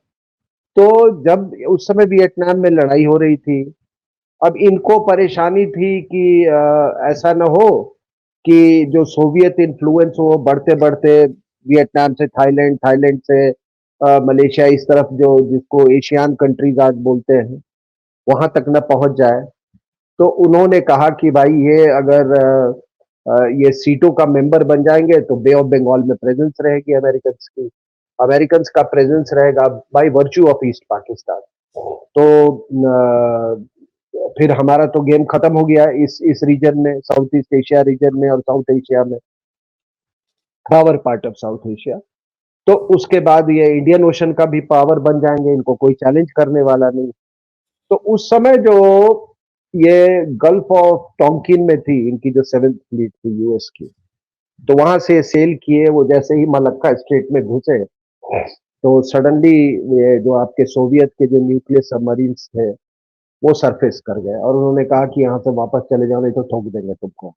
[SPEAKER 2] तो जब उस समय वियतनाम में लड़ाई हो रही थी, अब इनको परेशानी थी कि ऐसा न हो कि जो सोवियत इन्फ्लुएंस हो बढ़ते बढ़ते वियतनाम से थाईलैंड, थाईलैंड से मलेशिया, इस तरफ जो जिसको एशियान कंट्रीज आज बोलते हैं, वहां तक न पहुंच जाए। तो उन्होंने कहा कि भाई ये अगर ये सीटों का मेंबर बन जाएंगे तो बे ऑफ बंगाल में प्रेजेंस रहेगी अमेरिकन की, अमेरिकन का प्रेजेंस रहेगा by virtue of east Pakistan. तो फिर हमारा तो गेम खत्म हो गया इस रीजन में, साउथ ईस्ट एशिया रीजन में और साउथ एशिया में, power part of south Asia. तो उसके बाद ये इंडियन ओशन का भी पावर बन जाएंगे, इनको कोई चैलेंज करने वाला नहीं। तो उस समय जो ये गल्फ ऑफ टोंकिन में थी, इनकी जो सेवेंथ फ्लीट थी यूएस की, तो वहां से सेल किए, वो जैसे ही मलक्का स्ट्रेट में घुसे, तो सडनली ये जो आपके सोवियत के जो न्यूक्लियर सबमरीन्स थे वो सरफेस कर गए, और उन्होंने कहा कि यहाँ से वापस चले जाओ नहीं तो ठोक देंगे तुमको।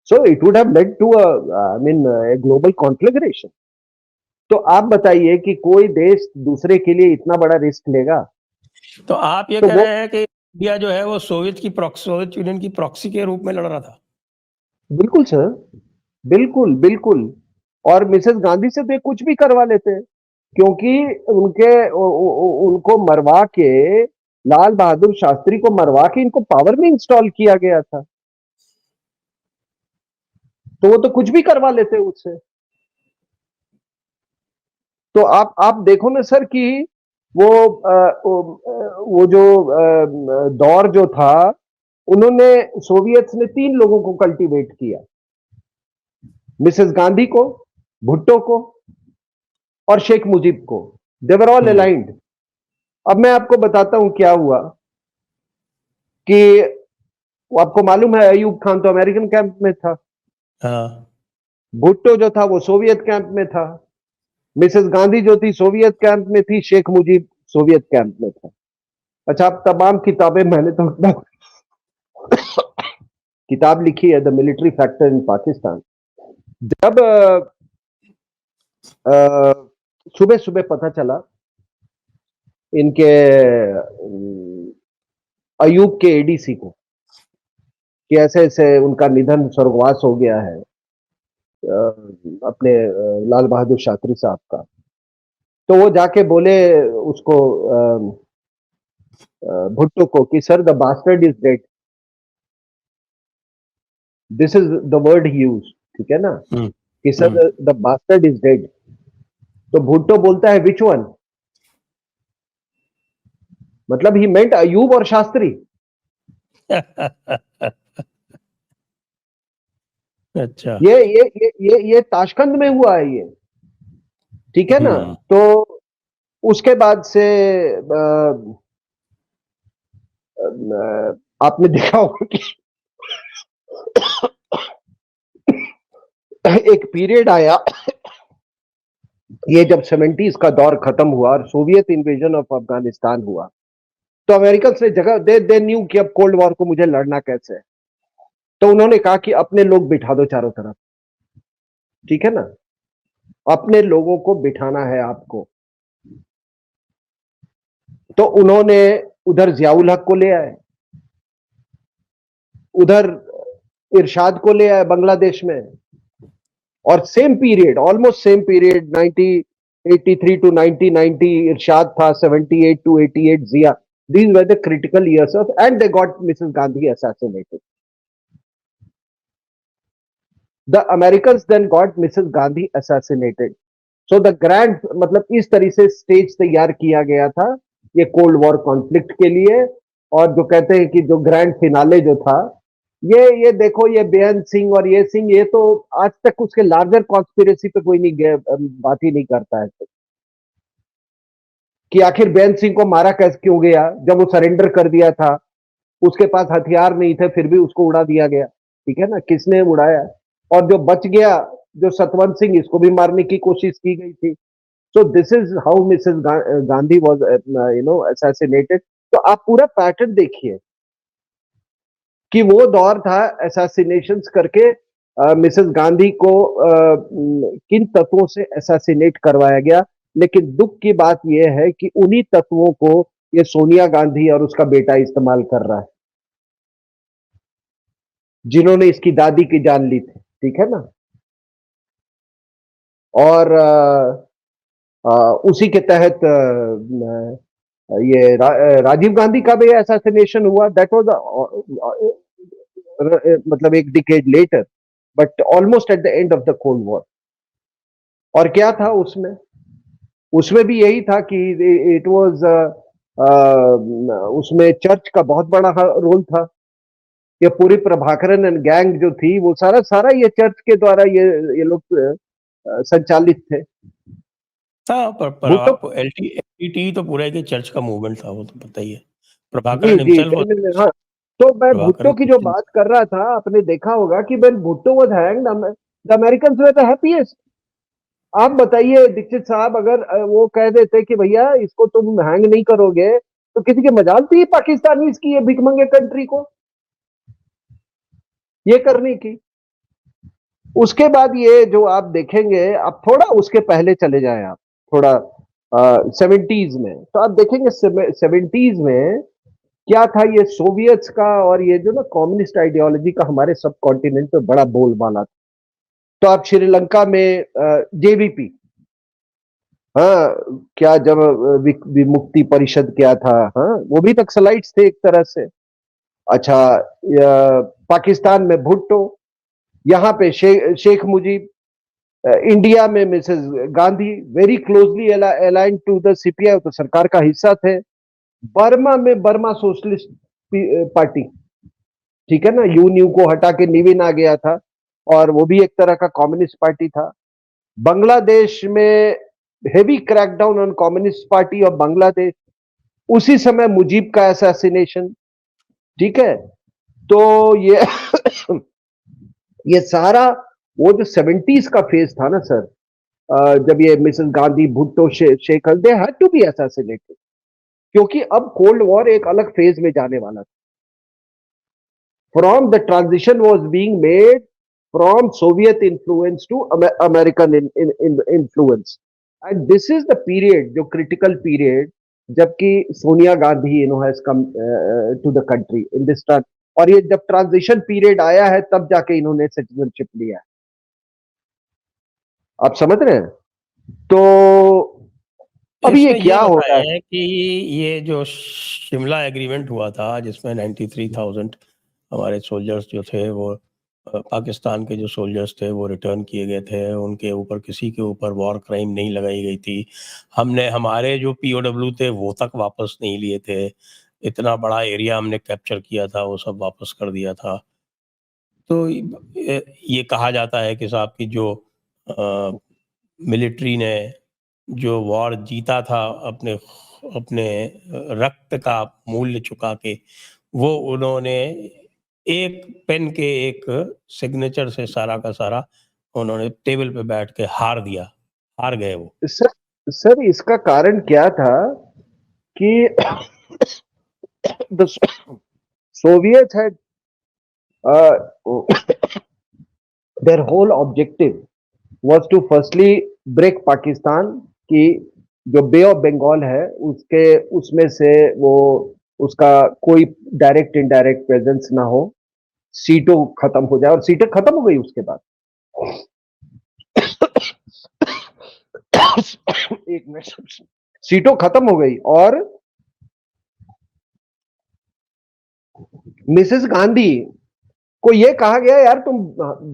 [SPEAKER 2] So it would have led to I mean a global conflagration. तो आप बताइए कि कोई देश दूसरे के लिए इतना बड़ा रिस्क लेगा?
[SPEAKER 1] तो आप ये
[SPEAKER 2] तो
[SPEAKER 1] कह
[SPEAKER 2] वो
[SPEAKER 1] रहे हैं कि इंडिया जो है वो सोवियत यूनियन की प्रॉक्सी के रूप में लड़ रहा था?
[SPEAKER 2] बिल्कुल सर, बिल्कुल बिल्कुल। और मिसेस गांधी से तो ये कुछ भी करवा लेते, क्योंकि उनको मरवा के, लाल बहादुर शास्त्री को मरवा के इनको पावर में इंस्टॉल किया गया था, तो वो तो कुछ भी करवा लेते उससे। तो आप देखो ना सर कि वो वो जो दौर जो था, उन्होंने सोवियत ने 3 लोगों को कल्टीवेट किया, मिसेस गांधी को, भुट्टो को, और शेख मुजीब को, दे वर ऑल अलाइंड। अब मैं आपको बताता हूं क्या हुआ कि वो आपको मालूम है अयूब खान तो अमेरिकन कैंप में था,
[SPEAKER 1] हाँ।
[SPEAKER 2] भुट्टो जो था वो सोवियत कैंप में था, मिसेस गांधी जो थी सोवियत कैंप में थी, शेख मुजीब सोवियत कैंप में था। अच्छा, अब तमाम किताबें मैंने तो किताब लिखी है the military factor in Pakistan. जब सुबह सुबह पता चला इनके अयूब के एडीसी को कि ऐसे ऐसे उनका निधन स्वर्गवास हो गया है अपने लाल बहादुर शास्त्री साहब का, तो वो जाके बोले उसको भुट्टो को कि sir the bastard is dead, this is the word he use, ठीक है ना, कि sir the bastard is dead. तो भुट्टो बोलता है विच वन, मतलब ही मेंट अयूब और शास्त्री।
[SPEAKER 1] अच्छा।
[SPEAKER 2] ये ताशकंद में हुआ है ये, ठीक है ना। तो उसके बाद से आपने देखा होगा कि एक पीरियड आया, ये जब 70s का दौर खत्म हुआ और सोवियत इन्वेजन ऑफ अफगानिस्तान हुआ, तो अमेरिकन ने जगह दे न्यू कि अब कोल्ड वॉर को मुझे लड़ना कैसे है, तो उन्होंने कहा कि अपने लोग बिठा दो चारों तरफ, ठीक है ना, अपने लोगों को बिठाना है आपको। तो उन्होंने उधर जियाउल हक को ले आए, उधर इरशाद को ले आए बांग्लादेश में, और same period, almost same period 1983 to 1990 Ershad था, 78 to 88 Zia, these were the critical years of, and they got Mrs. Gandhi assassinated. The Americans then got Mrs. Gandhi assassinated. So the grand, मतलब इस तरह से स्टेज तैयार किया गया था ये कोल्ड वॉर कॉन्फ्लिक्ट के लिए। और जो कहते हैं कि जो ग्रैंड फिनाले जो था, ये देखो, ये बेअंत सिंह और ये सिंह, ये तो आज तक उसके लार्जर कॉन्स्पिरेसी पे कोई नहीं बात ही नहीं करता है कि आखिर बेअंत सिंह को मारा कैसे क्यों गया, जब वो सरेंडर कर दिया था, उसके पास हथियार नहीं थे, फिर भी उसको उड़ा दिया गया, ठीक है ना, किसने उड़ाया। और जो बच गया, जो सतवंत सिंह, इसको भी मारने की कोशिश की गई थी। सो this is how Mrs Gandhi was assassinated. तो आप पूरा पैटर्न देखिए कि वो दौर था असैसिनेशन करके मिसेस गांधी को किन तत्वों से असैसिनेट करवाया गया। लेकिन दुख की बात यह है कि उन्हीं तत्वों को ये सोनिया गांधी और उसका बेटा इस्तेमाल कर रहा है, जिन्होंने इसकी दादी की जान ली थी, ठीक है ना। और उसी के तहत ये राजीव गांधी का भी असैसिनेशन हुआ, दैट वाज मतलब एक decade later, but almost at the end of the cold war. और क्या था उसमें, उसमें भी यही था कि इट वाज उसमें चर्च का बहुत बड़ा रोल था। ये पूरी प्रभाकरन एंड गैंग जो थी, वो सारा सारा ये चर्च के द्वारा ये लोग संचालित थे।
[SPEAKER 1] हाँ, पर
[SPEAKER 2] भुट्टो,
[SPEAKER 1] आप एलटीटी तो पूरा एक चर्च का मूवमेंट था, वो तो पता ही है।
[SPEAKER 2] जी
[SPEAKER 1] प्रभाकरन
[SPEAKER 2] जी,
[SPEAKER 1] हिमसेल्फ वाज,
[SPEAKER 2] हाँ। तो मैं
[SPEAKER 1] प्रभाकरन
[SPEAKER 2] भुट्टो की जो
[SPEAKER 1] क्रिश्चियन।
[SPEAKER 2] बात कर रहा था, आपने देखा होगा कि when Bhutto was hanged, the Americans were the happiest. आप बताइए दीक्षित साहब, अगर वो कह देते कि भैया इसको तुम हैंग नहीं करोगे, तो किसी की मजाल थी पाकिस्तानी की, ये भिखमंगे कंट्री को ये करने की। उसके बाद ये जो आप देखेंगे, आप थोड़ा उसके पहले चले जाएं, आप थोड़ा 70s में, तो आप देखेंगे 70s में क्या था, ये सोवियत्स का और ये जो ना कम्युनिस्ट आइडियोलॉजी का हमारे सब कॉन्टिनेंट पे बड़ा बोलबाला था। तो आप श्रीलंका में जेवीपी, हाँ, क्या जब विमुक्ति परिषद क्या था, हाँ, वो भी नक्सलाइट्स थे एक तरह से। अच्छा, पाकिस्तान में भुट्टो, यहाँ पे शेख मुजीब, इंडिया में Mrs Gandhi, very closely aligned to the CPI, तो सरकार का हिस्सा थे। बर्मा में बर्मा सोशलिस्ट पार्टी, ठीक है ना, यून्यू को हटा के निविन आ गया था, और वो भी एक तरह का कम्युनिस्ट पार्टी था। बांग्लादेश में heavy crackdown on communist party of Bangladesh, उसी समय मुजीब का असैसिनेशन, ठीक है। तो ये ये सारा वो जो 70s का फेज था ना सर, जब ये Mrs Gandhi, Bhutto, Sheikh, they had to be assassinated, क्योंकि अब कोल्ड वॉर एक अलग फेज में जाने वाला था। From the transition was being made from Soviet influence to American influence, and this is the period, जो क्रिटिकल पीरियड, जबकि Sonia Gandhi has come to the country in this, और ये जब ट्रांजिशन पीरियड आया है तब जाके इन्होंने सिटीजनशिप लिया है। आप समझ रहे हैं? तो अभी ये
[SPEAKER 1] इसमें
[SPEAKER 2] क्या
[SPEAKER 1] ये
[SPEAKER 2] हो रहा है?
[SPEAKER 1] बताएं कि ये जो शिमला एग्रीमेंट हुआ था जिसमें 93,000 हमारे सोल्जर्स जो थे वो पाकिस्तान के जो सोल्जर्स थे वो रिटर्न किए गए थे, उनके ऊपर किसी के ऊपर वॉर क्राइम नहीं लगाई गई थी। हमने हमारे जो पीओडब्ल्यू थे वो तक वापस नहीं लिए थे। इतना बड़ा एरिया हमने कैप्चर किया था, वो सब वापस कर दिया था। तो ये कहा जाता है कि साहब की जो मिलिट्री ने जो वॉर जीता था अपने अपने रक्त का मूल्य चुका के, वो उन्होंने एक पेन के एक सिग्नेचर से सारा का सारा उन्होंने टेबल पे बैठ के हार दिया, हार गए वो।
[SPEAKER 2] सर इसका कारण क्या था कि the Soviets had their whole objective was to firstly break Pakistan, कि जो बे ऑफ बंगाल है उसके उसमें से वो उसका कोई डायरेक्ट इनडायरेक्ट प्रेजेंस ना हो, सीटों खत्म हो जाए, और सीटें खत्म हो गई उसके बाद। एक मिनट, सीटों खत्म हो गई और मिसेस गांधी को ये कहा गया, यार तुम,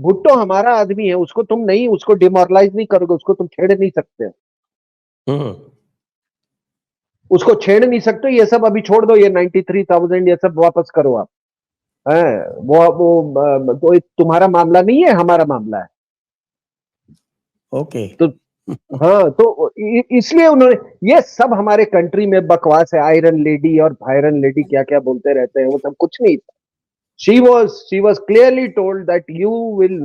[SPEAKER 2] भुट्टो हमारा आदमी है, उसको तुम नहीं, उसको डिमोरलाइज नहीं करोगे, उसको तुम छेड़ नहीं सकते, उसको छेड़ नहीं सकते, ये सब अभी छोड़ दो, ये 93,000 ये सब वापस करो आप, है वो तो तुम्हारा मामला नहीं है, हमारा मामला है।
[SPEAKER 1] ओके।
[SPEAKER 2] तो हाँ, तो इसलिए उन्होंने, ये सब हमारे कंट्री में बकवास है, आयरन लेडी और फायरन लेडी क्या क्या बोलते रहते हैं, वो सब कुछ नहीं था। she was clearly told that you will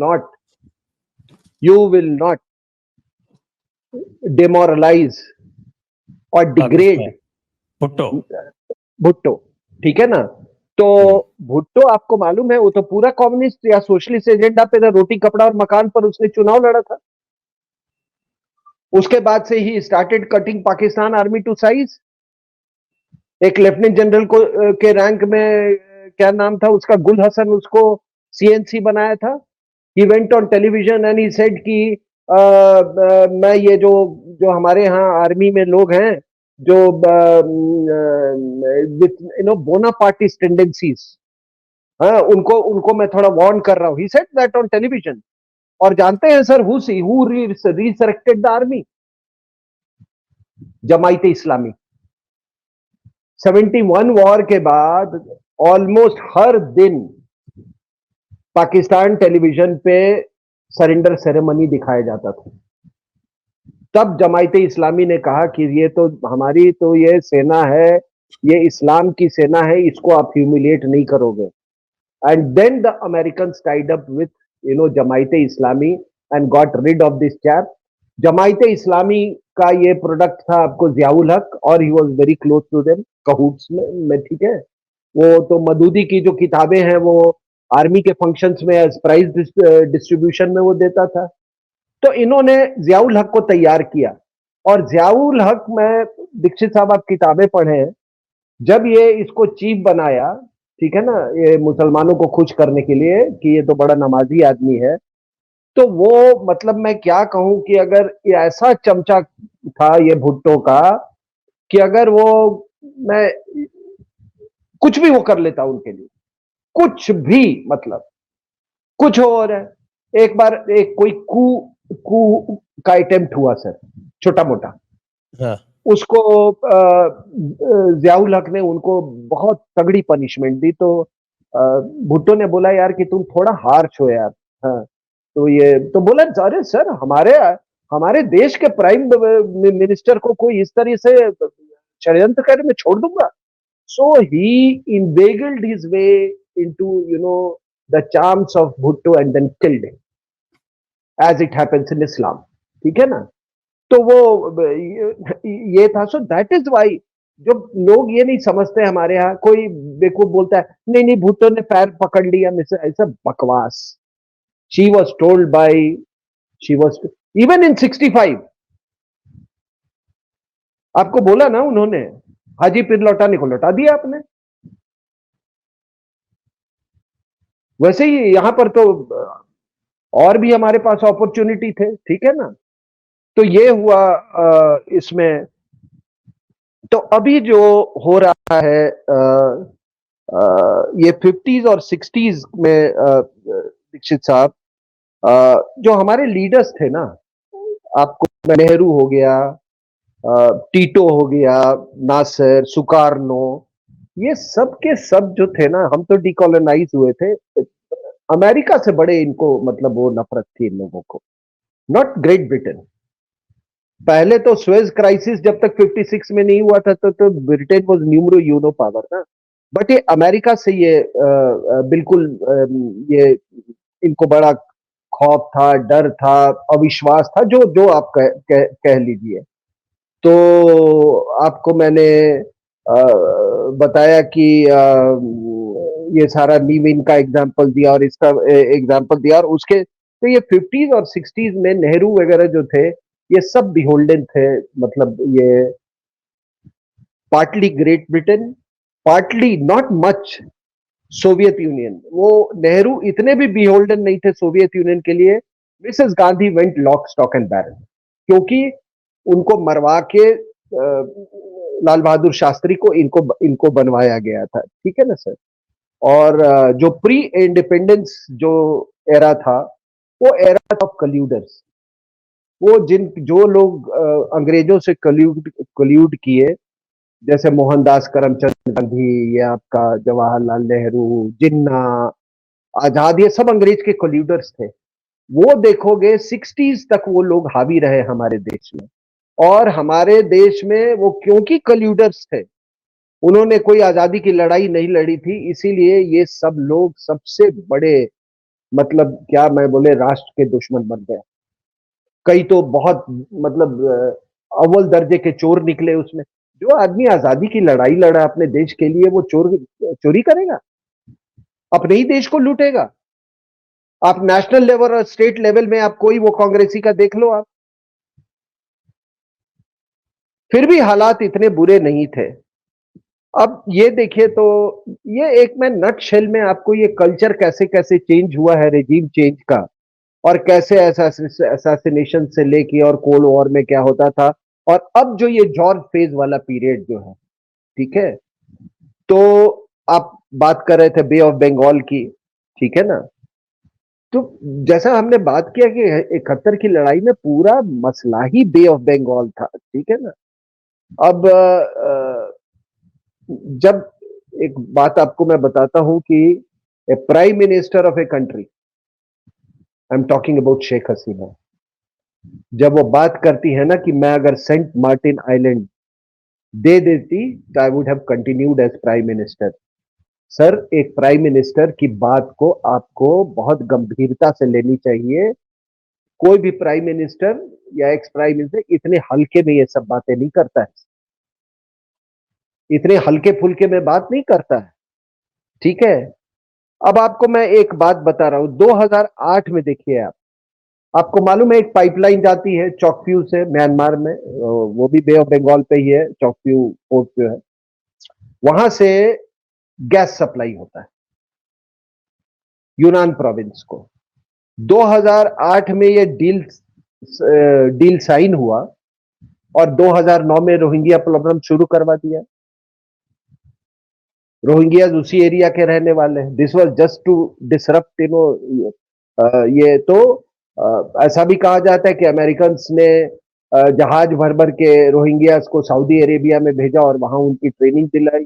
[SPEAKER 2] not demoralize और डिग्रेड
[SPEAKER 1] भुट्टो।
[SPEAKER 2] भुट्टो, ठीक है ना। तो भुट्टो आपको मालूम है, वो तो पूरा कम्युनिस्ट या सोशलिस्ट एजेंडा पे था, रोटी कपड़ा और मकान पर उसने चुनाव लड़ा था। उसके बाद से he started cutting Pakistan army to size. एक लेफ्टिनेंट जनरल को के रैंक में, क्या नाम था उसका, गुल हसन, उसको सीएनसी बनाया था। He went on television and he said कि मैं ये जो जो हमारे यहाँ आर्मी में लोग हैं जो बोनापार्टिस्ट टेंडेंसीज, हाँ, उनको उनको मैं थोड़ा वार्न कर रहा हूँ। He said that on television. और जानते हैं sir who resurrected the army? Jamaat-e Islami. 71 war के बाद ऑलमोस्ट हर दिन पाकिस्तान टेलीविजन पे सरेंडर सेरेमनी दिखाया जाता था। तब जमाइते इस्लामी ने कहा कि ये तो हमारी तो ये सेना है, ये इस्लाम की सेना है, इसको आप ह्यूमिलिएट नहीं करोगे। And then the American tied up with Jamaat-e Islami and got rid of this chap. Jamaat-e Islami का ये प्रोडक्ट था आपको जियाउल हक, और he was very close to them, cahoots में, ठीक है। वो तो मदूदी की जो किताबें हैं वो आर्मी के फंक्शंस में एज प्राइज डिस्ट्रीब्यूशन में वो देता था। तो इन्होंने जियाउल हक को तैयार किया, और जियाउल हक में, दीक्षित साहब आप किताबें पढ़े, जब ये इसको चीफ बनाया, ठीक है ना, ये मुसलमानों को खुश करने के लिए कि ये तो बड़ा नमाजी आदमी है, तो वो, मतलब मैं क्या कहूं कि अगर ये ऐसा चमचा था ये भुट्टो का, कि अगर वो, मैं कुछ भी वो कर लेता उनके लिए, कुछ भी, मतलब कुछ और है। एक बार एक कोई कू कू का अटेम्प्ट हुआ सर, छोटा मोटा,
[SPEAKER 1] हाँ। उसको
[SPEAKER 2] जियाउल हक ने उनको बहुत तगड़ी पनिशमेंट दी। तो भुट्टो ने बोला यार कि तुम थोड़ा हार्श हो यार, हाँ। तो ये तो बोला, अरे सर हमारे देश के प्राइम मिनिस्टर को कोई इस तरह से षड्यंत्र करने में छोड़ दूंगा? So he inveigled his way into, the charms of Bhutto and then killed him, as it happens in Islam. ठीक है ना? तो वो ये था. सो दैट इज वाई जो लोग ये नहीं समझते, हमारे यहाँ कोई बेवकूफ बोलता है नहीं नहीं भुट्टो ने पैर पकड़ लिया, ऐसा बकवास. She was told by, she was even in 65, आपको बोला ना उन्होंने, हाजी पीर लौटाने को लौटा दिया आपने. वैसे ही यहां पर तो और भी हमारे पास अपॉर्चुनिटी थे. ठीक है ना? तो ये हुआ इसमें. तो अभी जो हो रहा है ये 50s और 60s में दीक्षित साहब, जो हमारे लीडर्स थे ना, आपको नेहरू हो गया, टीटो हो गया, नासिर, सुकार्नो, ये सब के सब जो थे ना, हम तो डिकोलोनाइज हुए थे. अमेरिका से बड़े इनको मतलब वो नफरत थी इन लोगों को, नॉट ग्रेट ब्रिटेन. पहले तो स्वेज क्राइसिस जब तक 56 में नहीं हुआ था तो Britain was numero uno power ना. बट ये अमेरिका से ये बिल्कुल ये इनको बड़ा खौफ था, डर था, अविश्वास था, जो जो आप कह लीजिए. तो आपको मैंने बताया कि ये सारा नीविन का एग्जाम्पल दिया और इसका एग्जाम्पल दिया, और उसके तो ये 50s और 60s में नेहरू वगैरह जो थे, ये सब बिहोल्डन थे. मतलब ये partly great Britain, partly not much Soviet union. वो नेहरू इतने भी बिहोल्डन नहीं थे सोवियत यूनियन के लिए. Mrs Gandhi went lock stock and barrel, क्योंकि उनको मरवा के लाल बहादुर शास्त्री को इनको बनवाया गया था. ठीक है ना सर? और जो प्री इंडिपेंडेंस जो एरा था, वो एरा ऑफ कल्यूडर्स. वो जो लोग अंग्रेजों से कल्यूड किए, जैसे मोहनदास करमचंद गांधी, ये आपका जवाहरलाल नेहरू, जिन्ना, आजाद, ये सब अंग्रेज के कल्यूडर्स थे. वो देखोगे 60s तक वो लोग हावी रहे हमारे देश में. और हमारे देश में वो क्योंकि कल्यूडर्स थे, उन्होंने कोई आजादी की लड़ाई नहीं लड़ी थी, इसीलिए ये सब लोग सबसे बड़े, मतलब क्या मैं बोले, राष्ट्र के दुश्मन बन गए. कई तो बहुत मतलब अव्वल दर्जे के चोर निकले उसमें. जो आदमी आजादी की लड़ाई लड़ा अपने देश के लिए, वो चोरी करेगा? अपने ही देश को लूटेगा? आप नेशनल लेवल और स्टेट लेवल में आप कोई वो कांग्रेसी का देख लो आप. फिर भी हालात इतने बुरे नहीं थे. अब ये देखिए, तो ये एक मैं नट शेल में आपको ये कल्चर कैसे कैसे चेंज हुआ है, रेजिम चेंज का, और कैसे असैसिनेशन से लेके और कोल्ड वॉर में क्या होता था, और अब जो ये जॉर्ज फेज वाला पीरियड जो है. ठीक है? तो आप बात कर रहे थे बे ऑफ बंगाल की. ठीक है ना? तो जैसा हमने बात किया कि 71 की लड़ाई में पूरा मसला ही बे ऑफ बंगाल था. ठीक है ना? अब जब एक बात आपको मैं बताता हूं कि a prime minister of a country, I am talking about Sheikh Hasina, जब वो बात करती है ना कि मैं अगर सेंट मार्टिन आइलैंड दे देती तो I would have continued as prime minister. Sir, एक प्राइम मिनिस्टर की बात को आपको बहुत गंभीरता से लेनी चाहिए. कोई भी प्राइम मिनिस्टर या एक्स प्राइम मिनिस्टर इतने हल्के में ये सब बातें नहीं करता है, इतने हल्के फुल्के में बात नहीं करता है. ठीक है? अब आपको मैं एक बात बता रहा हूं. 2008 में देखिए आप, आपको मालूम है एक पाइपलाइन जाती है चौकफ्यू से म्यांमार में, वो भी बे ऑफ बंगाल पे ही है, चौकफ्यू पोर्ट जो है, वहां से गैस सप्लाई होता है यूनान प्रोविंस को. 2008 में ये डील साइन हुआ, और 2009 में रोहिंग्या प्रॉब्लम शुरू करवा दिया. रोहिंग्या उसी एरिया के रहने वाले हैं. This was just to disrupt, ये तो ऐसा भी कहा जाता है कि अमेरिकन ने जहाज भर भर के रोहिंग्यास को सऊदी अरेबिया में भेजा और वहां उनकी ट्रेनिंग दिलाई.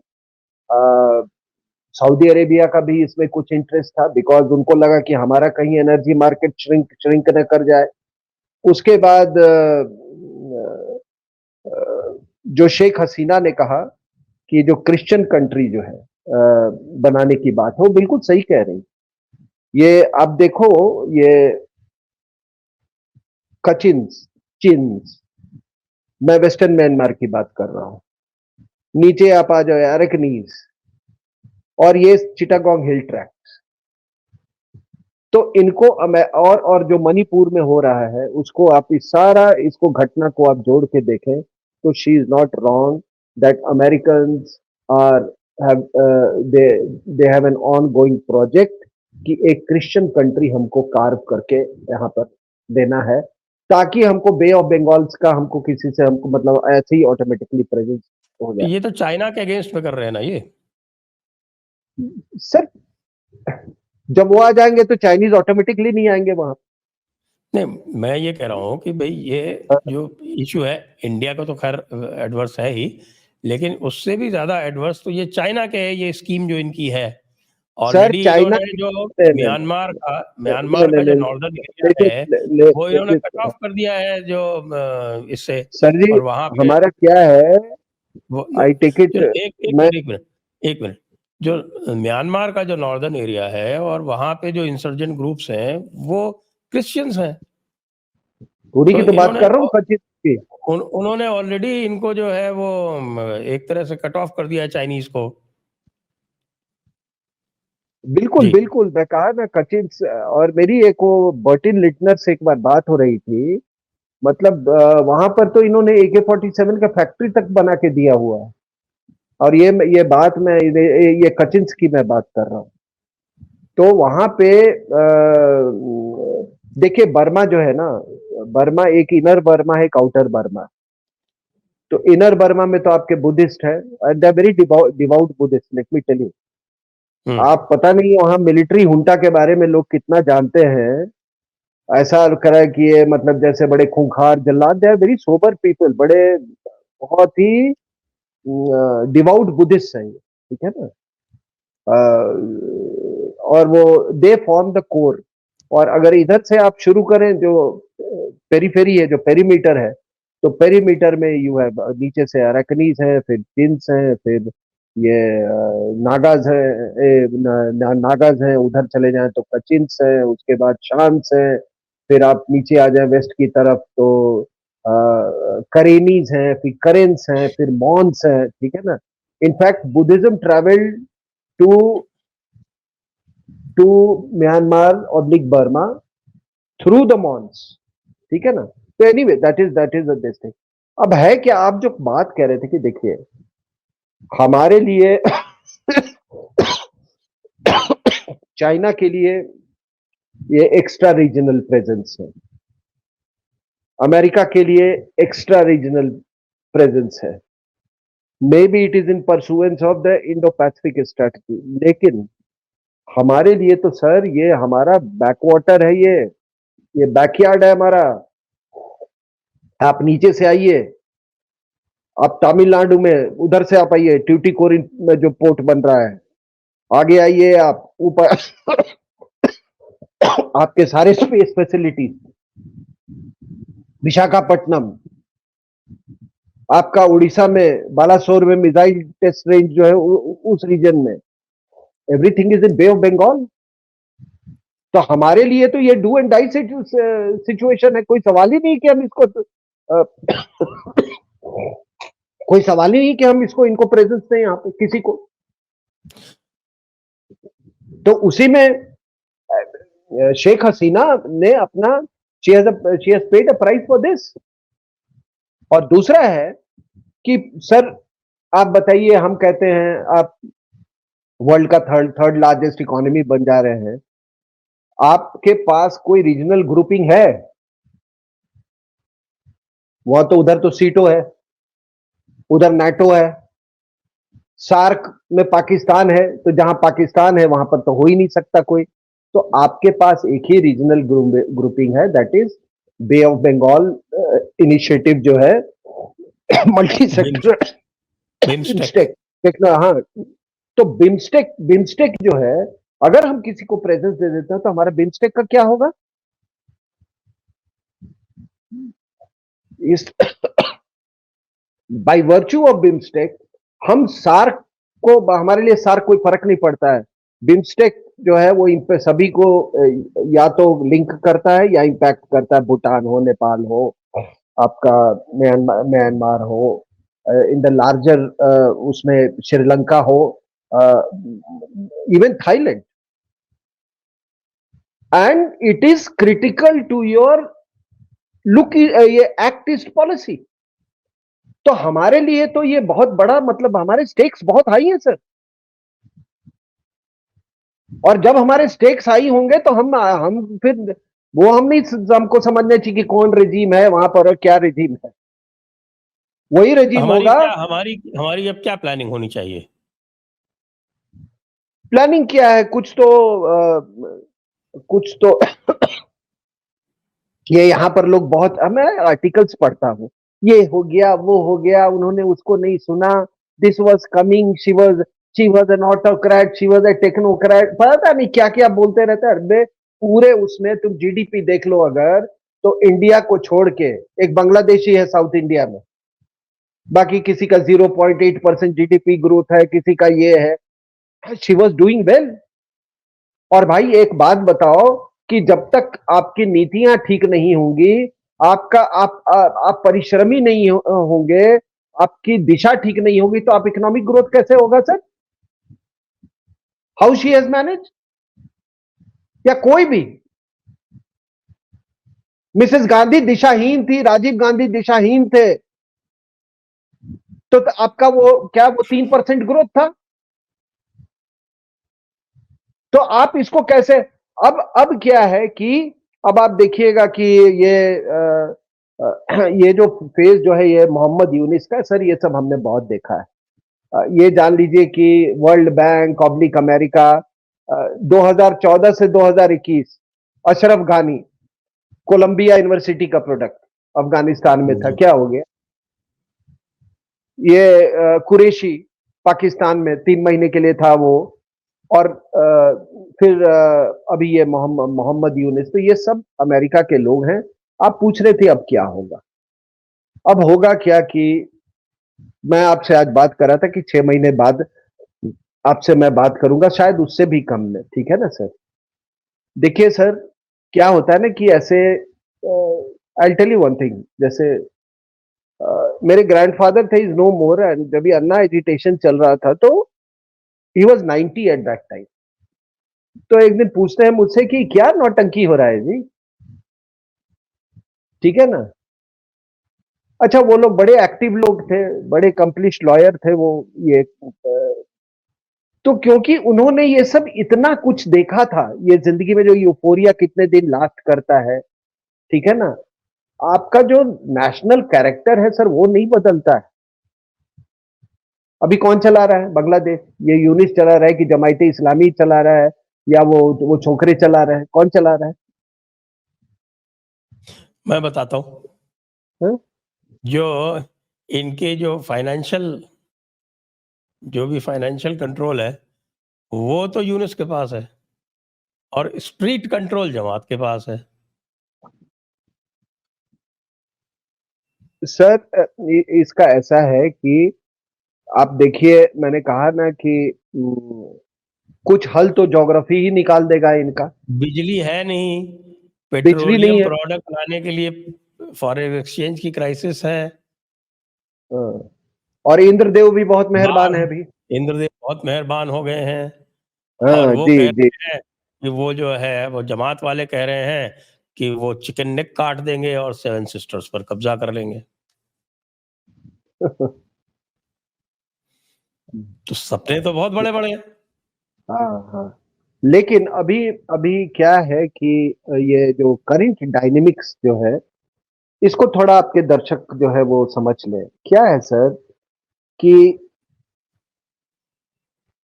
[SPEAKER 2] सऊदी अरेबिया का भी इसमें कुछ इंटरेस्ट था, बिकॉज उनको लगा कि हमारा कहीं एनर्जी मार्केट श्रिंक न कर जाए. उसके बाद जो शेख हसीना ने कहा कि जो क्रिश्चियन कंट्री जो है बनाने की बात है, वो बिल्कुल सही कह रही। ये आप देखो, ये कचिन्स, चिन्स, मैं वेस्टर्न म्यांमार की बात कर रहा हूं। नीचे आप आ जाओ अरकनीज, और ये चिटागोंग हिल ट्रैक। तो इनको और जो मणिपुर में हो रहा है उसको आप इस सारा इसको घटना को आप जोड़ के देखें, तो she is not wrong that American are have they they have an ongoing project कि एक क्रिश्चियन कंट्री हमको कार्व करके यहाँ पर देना है, ताकि हमको बे ऑफ बंगाल्स का हमको किसी से हमको मतलब ऐसे ही ऑटोमेटिकली प्रेजेंस हो जाए।
[SPEAKER 1] ये तो चाइना के अगेंस्ट में कर रहे हैं ना ये।
[SPEAKER 2] सर जब वो आ जाएंगे तो चाइनीज ऑटोमेटिकली नहीं आएंगे वहां।
[SPEAKER 1] नहीं, मैं ये कह रहा हूँ कि भाई ये जो इशू है इंडिया का तो खैर एडवर्स है ही, लेकिन उससे भी ज्यादा एडवर्स तो ये चाइना के है, ये स्कीम जो इनकी है। ऑलरेडी
[SPEAKER 2] चाइना
[SPEAKER 1] इन्होंने जो
[SPEAKER 2] नहीं, नहीं,
[SPEAKER 1] म्यांमार का जो
[SPEAKER 2] नहीं,
[SPEAKER 1] नॉर्दर्न एरिया है वो इन्होंने कट ऑफ कर दिया है जो इससे।
[SPEAKER 2] सर जी
[SPEAKER 1] और वहां पे
[SPEAKER 2] हमारा क्या है,
[SPEAKER 1] वो
[SPEAKER 2] आई टेक इट,
[SPEAKER 1] जो एक
[SPEAKER 2] मैं
[SPEAKER 1] मिनट एक मिनट, जो म्यांमार का जो नॉर्दर्न एरिया है और वहां पे जो इंसर्जेंट ग्रुप्स हैं वो क्रिश्चियंस हैं।
[SPEAKER 2] पूरी
[SPEAKER 1] तो
[SPEAKER 2] की तो बात
[SPEAKER 1] इन्होंने
[SPEAKER 2] कर रहा हूँ कचित की।
[SPEAKER 1] उन्होंने ऑलरेडी इनको जो है वो एक तरह से कट ऑफ कर दिया है चाइनीज को।
[SPEAKER 2] बिल्कुल
[SPEAKER 1] जी
[SPEAKER 2] बिल्कुल, मैं कहा ना कचित। और मेरी एक वो बर्टिन लिटनर से एक बार बात हो रही थी, मतलब वहां पर तो इन्होंने AK-47 का फैक्ट्री तक बना के दिया हुआ है। और ये बात मैं ये कचिंस की मैं बात कर रहा हूँ। तो वहां पे देखिए बर्मा जो है ना, बर्मा एक इनर बर्मा है, एक आउटर बर्मा। तो इनर बर्मा में तो आपके बुद्धिस्ट है, and they very devout Buddhist, let me tell you.
[SPEAKER 1] Hmm
[SPEAKER 2] आप पता नहीं वहां मिलिट्री हुंटा के बारे में लोग कितना जानते हैं। ऐसा करा कि ये मतलब जैसे बड़े खूंखार जल्लाद, they are very sober people, बड़े बहुत ही डिवाउट बुद्धिस्ट हैं, ठीक है ना। और वो दे फॉर्म द कोर। और अगर इधर से आप शुरू करें, जो पेरीफेरी है, जो पेरीमीटर है, तो पेरीमीटर में यू है नीचे से अरकनीज है, फिर चिंस है, फिर ये नागाज है, नागाज है। उधर चले जाएं तो कचिंस है, उसके बाद शांस है। फिर आप नीचे आ जाए वेस्ट की तरफ तो करेनीज हैं, फिर करेंस हैं, फिर मॉन्स हैं, ठीक है ना। In fact Buddhism travelled to to Myanmar और बर्मा थ्रू द मॉन्स, ठीक है ना। तो anyway that is this thing. अब है क्या, आप जो बात कह रहे थे कि देखिए हमारे लिए चाइना के लिए ये एक्स्ट्रा रीजनल प्रेजेंस है, अमेरिका के लिए एक्स्ट्रा रीजनल प्रेजेंस है। May be it is in pursuance of the Indo Pacific strategy, लेकिन हमारे लिए तो सर ये हमारा बैकवाटर है, ये बैकयार्ड है हमारा। आप नीचे से आइए, आप तमिलनाडु में उधर से आप आइए, ट्यूटिकोरिन में जो पोर्ट बन रहा है, आगे आइए आप ऊपर आपके सारे स्पेस फैसिलिटीज, विशाखापट्टनम, आपका उड़ीसा में बालासोर में मिसाइल टेस्ट रेंज जो है उस रीजन में, everything is in Bay of Bengal. तो हमारे लिए तो ये डू एंड डाई सिचुएशन है, कोई सवाल ही नहीं कि हम इसको कोई सवाल ही नहीं कि हम इसको इनको प्रेजेंस दें यहाँ पे किसी को। तो उसी में शेख हसीना ने अपना she has paid a price for this. और दूसरा है कि सर आप बताइए, हम कहते हैं आप वर्ल्ड का थर्ड लार्जेस्ट इकोनॉमी बन जा रहे हैं, आपके पास कोई रीजनल ग्रुपिंग है? वह तो उधर तो सीटो है, उधर नाटो है, सार्क में पाकिस्तान है, तो जहां पाकिस्तान है वहां पर तो हो ही नहीं सकता कोई। तो आपके पास एक ही रीजनल ग्रुपिंग है, that is Bay of Bengal initiative जो है, मल्टी सेक्टर
[SPEAKER 1] बिम्स्टेक।
[SPEAKER 2] बिम्स्टेक देखना। हाँ, तो बिम्स्टेक बिम्स्टेक जो है, अगर हम किसी को प्रेजेंस दे देते हैं तो हमारा बिम्स्टेक का क्या होगा? इस बाय वर्च्यू ऑफ बिम्स्टेक हम सार्क को, हमारे लिए सार्क कोई फर्क नहीं पड़ता है। बिम्स्टेक जो है वो इन पे सभी को या तो लिंक करता है या इम्पैक्ट करता है। भूटान हो, नेपाल हो, आपका म्यांमार हो, इन द लार्जर उसमें श्रीलंका हो, even Thailand. And it is critical to your look, ये एक्ट इज पॉलिसी। तो हमारे लिए तो ये बहुत बड़ा, मतलब हमारे स्टेक्स बहुत हाई हैं सर। और जब हमारे स्टेक्स हाई होंगे तो हम फिर वो हम नहीं, हमको समझना चाहिए कि कौन रिजीम है वहां पर और क्या रिजीम है। वही रिजीम
[SPEAKER 1] हमारी
[SPEAKER 2] होगा।
[SPEAKER 1] क्या हमारी हमारी अब क्या प्लानिंग होनी चाहिए?
[SPEAKER 2] प्लानिंग क्या है? कुछ तो ये यहाँ पर लोग बहुत, मैं आर्टिकल्स पढ़ता हूँ, ये हो गया वो हो गया, उन्होंने उसको नहीं सुना, this was coming, she was an autocrat, she was a technocrat, पता नहीं क्या क्या बोलते रहते हैं। अरे पूरे उसमें तुम जीडीपी देख लो अगर, तो इंडिया को छोड़ के एक बांग्लादेशी है साउथ इंडिया में, बाकी किसी का 0.8% जीडीपी ग्रोथ है, किसी का ये है। She was doing well. और भाई एक बात बताओ कि जब तक आपकी नीतियां ठीक नहीं होंगी, आपका आप परिश्रमी नहीं होंगे, आपकी दिशा ठीक नहीं होगी, तो आप इकोनॉमिक ग्रोथ कैसे होगा sir? How she has manage, या कोई भी। मिसेस गांधी दिशाहीन थी, राजीव गांधी दिशाहीन थे, तो आपका वो क्या, वो 3% ग्रोथ था। तो आप इसको कैसे, अब क्या है कि अब आप देखिएगा कि ये ये जो फेज जो है ये मोहम्मद यूनिस का सर, ये सब हमने बहुत देखा है। ये जान लीजिए कि वर्ल्ड बैंक, ऑब्लिक अमेरिका, 2014 से 2021 अशरफ घानी कोलंबिया यूनिवर्सिटी का प्रोडक्ट अफगानिस्तान में था, क्या हो गया? ये कुरैशी पाकिस्तान में 3 महीने के लिए था वो। और फिर अभी ये मोहम्मद यूनिस, तो ये सब अमेरिका के लोग हैं। आप पूछ रहे थे अब क्या होगा? अब होगा क्या कि मैं आपसे आज बात कर रहा था कि 6 महीने बाद आपसे मैं बात करूंगा, शायद उससे भी कम में, ठीक है ना सर? देखिए सर, क्या होता है ना कि ऐसे, I tell you one thing, जैसे मेरे ग्रैंडफादर थे, इज नो मोर, एंड जब ये अन्ना एजिटेशन चल रहा था तो he was 90 at that time. तो एक दिन पूछते हैं मुझसे कि क्या नौटंकी हो रहा है जी, ठीक है ना? अच्छा, वो लोग बड़े एक्टिव लोग थे, बड़े कंप्लीट लॉयर थे वो, ये तो क्योंकि उन्होंने ये सब इतना कुछ देखा था, ये जिंदगी में जो यूफोरिया कितने दिन लास्ट करता है, ठीक है ना? आपका जो नेशनल कैरेक्टर है सर, वो नहीं बदलता है। अभी कौन चला रहा है बांग्लादेश? ये यूनिस चला रहा है कि जमायते इस्लामी चला रहा है, या वो छोकरे चला रहे हैं? कौन चला रहा है?
[SPEAKER 1] मैं बताता हूँ।
[SPEAKER 2] हाँ?
[SPEAKER 1] जो इनके जो भी फाइनेंशियल कंट्रोल है, वो तो यूनुस के पास है, और स्ट्रीट कंट्रोल जमात के पास है।
[SPEAKER 2] सर इसका ऐसा है कि आप देखिए, मैंने कहा ना कि कुछ हल तो ज्योग्राफी ही निकाल देगा इनका।
[SPEAKER 1] बिजली है नहीं,
[SPEAKER 2] बिजली नहीं
[SPEAKER 1] पेट्रोलियम
[SPEAKER 2] है।
[SPEAKER 1] प्रोडक्ट लाने के लिए फॉरेन एक्सचेंज की क्राइसिस है।
[SPEAKER 2] हाँ। और इंद्रदेव भी बहुत मेहरबान है
[SPEAKER 1] बाढ़,
[SPEAKER 2] अभी।
[SPEAKER 1] इंद्रदेव बहुत मेहरबान हो गए हैं। और
[SPEAKER 2] हाँ
[SPEAKER 1] वो
[SPEAKER 2] जी
[SPEAKER 1] कह
[SPEAKER 2] जी।
[SPEAKER 1] रहे हैं कि वो जो है, वो जमात वाले कह रहे हैं कि वो चिकन नेक काट देंगे और सेवन सिस्टर्स पर कब्जा कर लेंगे। तो सपने तो बहुत बड़े बड़े हैं।
[SPEAKER 2] हाँ हाँ। लेकिन अभी अभी क्या है कि ये जो करंट डायनेमिक्स जो है, इसको थोड़ा आपके दर्शक जो है वो समझ लें। क्या है सर कि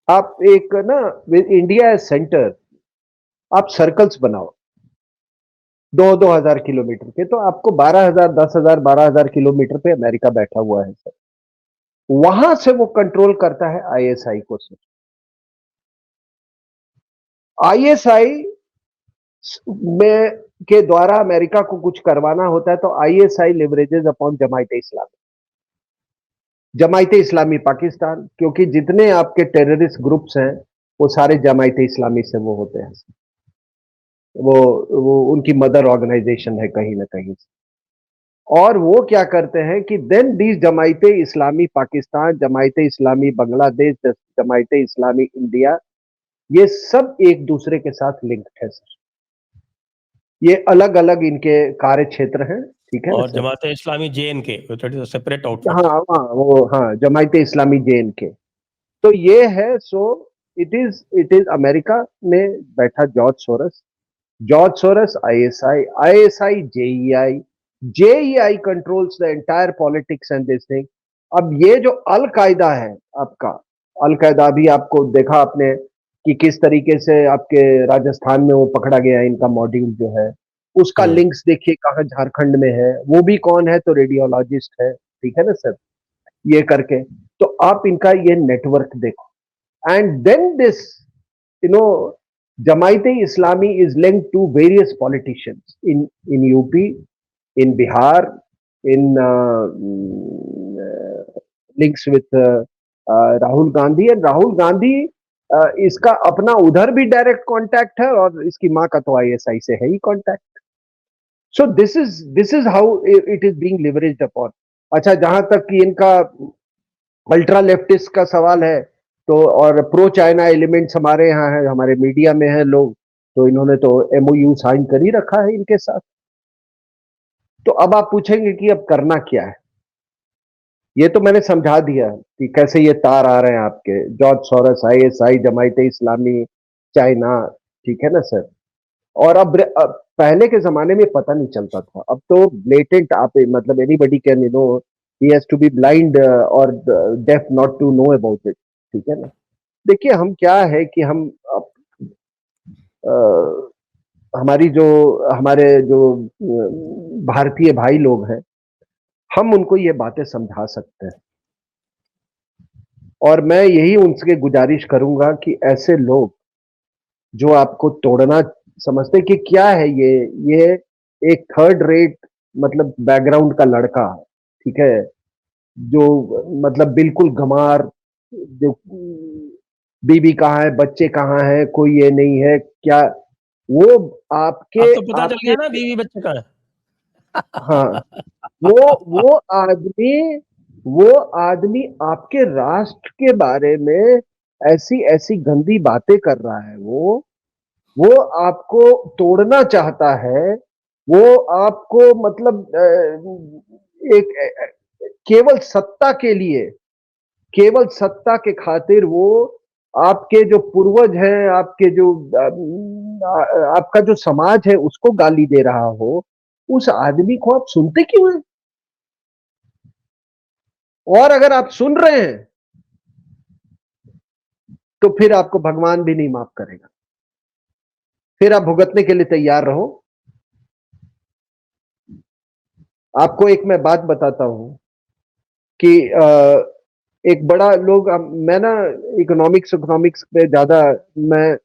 [SPEAKER 2] आप एक ना, इंडिया सेंटर, आप सर्कल्स बनाओ 2-2 हजार किलोमीटर के, तो आपको 12,000, 10,000, 12,000 किलोमीटर पे अमेरिका बैठा हुआ है सर। वहां से वो कंट्रोल करता है आईएसआई को सर। आईएसआई में के द्वारा अमेरिका को कुछ करवाना होता है तो आईएसआई लिवरेजेस अपॉन जमायत इस्लामी, जमायत इस्लामी पाकिस्तान, क्योंकि जितने आपके टेररिस्ट ग्रुप्स हैं वो सारे जमायत इस्लामी से वो होते हैं, वो उनकी मदर ऑर्गेनाइजेशन है कहीं ना कहीं से। और वो क्या करते हैं कि then these Jamaat Islami Pakistan, Jamaat Islami Bangladesh, Jamaat Islami India, ये सब एक दूसरे के साथ लिंक्ड है सर। ये अलग अलग इनके कार्य क्षेत्र हैं, ठीक है ना
[SPEAKER 1] और
[SPEAKER 2] sir.
[SPEAKER 1] Jamaat Islami JNK separate outfit.
[SPEAKER 2] हाँ हाँ, वो हाँ, जमायत इस्लामी JNK। तो ये है, सो इट इज अमेरिका में बैठा George Soros ISI JEI, JEI controls the entire politics and this thing. अब ये जो अल कायदा है आपका, अल कायदा भी आपको देखा आपने कि किस तरीके से आपके राजस्थान में वो पकड़ा गया, इनका मॉड्यूल जो है उसका लिंक्स देखिए कहाँ झारखंड में है, वो भी कौन है तो रेडियोलॉजिस्ट है, ठीक है ना सर, ये करके। तो आप इनका ये नेटवर्क देखो, and then this you know Jamaat-e Islami is linked to various politicians in UP, in Bihar, in links with Rahul Gandhi, and Rahul Gandhi इसका अपना उधर भी डायरेक्ट कांटेक्ट है और इसकी मां का तो आईएसआई से है ही contact. So this is how it is being leveraged upon. अच्छा, जहां तक कि इनका अल्ट्रा लेफ्टिस्ट का सवाल है, तो और प्रो चाइना एलिमेंट्स हमारे यहाँ है, हमारे मीडिया में है लोग, तो इन्होंने तो एमओयू साइन कर ही रखा है इनके साथ। तो अब आप पूछेंगे कि अब करना क्या है। ये तो मैंने समझा दिया कि कैसे ये तार आ रहे हैं आपके, जॉर्ज सोरस, आईएसआई, जमायत इस्लामी, चाइना, ठीक है ना सर। और अब पहले के जमाने में पता नहीं चलता था, अब तो ब्लेटेंट आप मतलब anybody can he has to be blind और deaf not to know about it, ठीक है ना। देखिए हम क्या है कि हम हमारे जो भारतीय भाई लोग हैं, हम उनको ये बातें समझा सकते हैं। और मैं यही उनसे गुजारिश करूंगा कि ऐसे लोग जो आपको तोड़ना समझते कि क्या है ये एक थर्ड रेट मतलब बैकग्राउंड का लड़का, ठीक है, जो मतलब बिल्कुल गमार, जो बीबी कहाँ है, बच्चे कहाँ है, कोई ये नहीं है क्या, वो आपके
[SPEAKER 1] अब तो पता चल
[SPEAKER 2] आपके
[SPEAKER 1] गया ना बीवी बच्चे का है।
[SPEAKER 2] हाँ, वो आदमी वो आदमी आपके राष्ट्र के बारे में ऐसी ऐसी गंदी बातें कर रहा है, वो आपको तोड़ना चाहता है, वो आपको मतलब एक केवल सत्ता के लिए, केवल सत्ता के खातिर वो आपके जो पूर्वज हैं, आपके जो आपका जो समाज है उसको गाली दे रहा हो, उस आदमी को आप सुनते क्यों हैं? और अगर आप सुन रहे हैं तो फिर आपको भगवान भी नहीं माफ करेगा, फिर आप भुगतने के लिए तैयार रहो। आपको एक मैं बात बताता हूं कि एक बड़ा लोग, मैं ना इकोनॉमिक्स इकोनॉमिक्स पे ज्यादा, मैं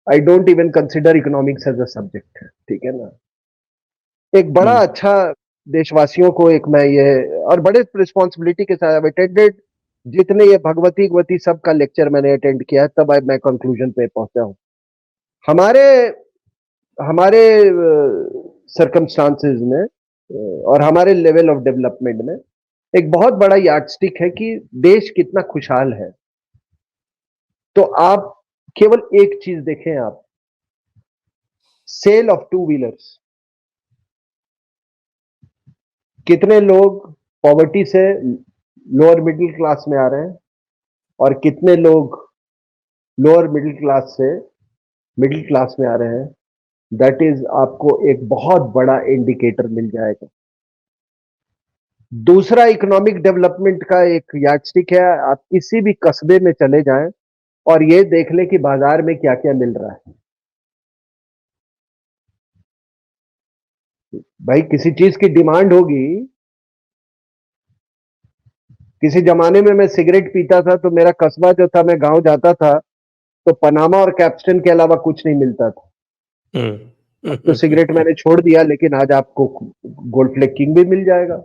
[SPEAKER 2] I don't even consider economics as a subject, ठीक है ना। एक बड़ा अच्छा देशवासियों को एक मैं ये, और बड़े रिस्पॉन्सिबिलिटी के साथ अटेंडेड, जितने ये भगवती गवती सबका लेक्चर मैंने अटेंड किया है, तब मैं कंक्लूजन पे पहुंचा हूं। हमारे हमारे सरकमस्टांसेस में और हमारे लेवल ऑफ डेवलपमेंट में एक बहुत बड़ा यार्डस्टिक है कि देश कितना खुशहाल है। तो आप केवल एक चीज देखें, आप सेल ऑफ टू व्हीलर्स, कितने लोग पॉवर्टी से लोअर मिडिल क्लास में आ रहे हैं और कितने लोग लोअर मिडिल क्लास से मिडिल क्लास में आ रहे हैं, दैट इज आपको एक बहुत बड़ा इंडिकेटर मिल जाएगा। दूसरा इकोनॉमिक डेवलपमेंट का एक यार्डस्टिक है, आप किसी भी कस्बे में चले जाएं और ये देख लें कि बाजार में क्या क्या मिल रहा है। भाई किसी चीज की डिमांड होगी। किसी जमाने में मैं सिगरेट पीता था तो मेरा कस्बा जो था, मैं गांव जाता था तो पनामा और कैप्स्टन के अलावा कुछ नहीं मिलता था। अब तो सिगरेट मैंने छोड़ दिया, लेकिन आज आपको गोल्ड फ्लेक किंग भी मिल जाएगा,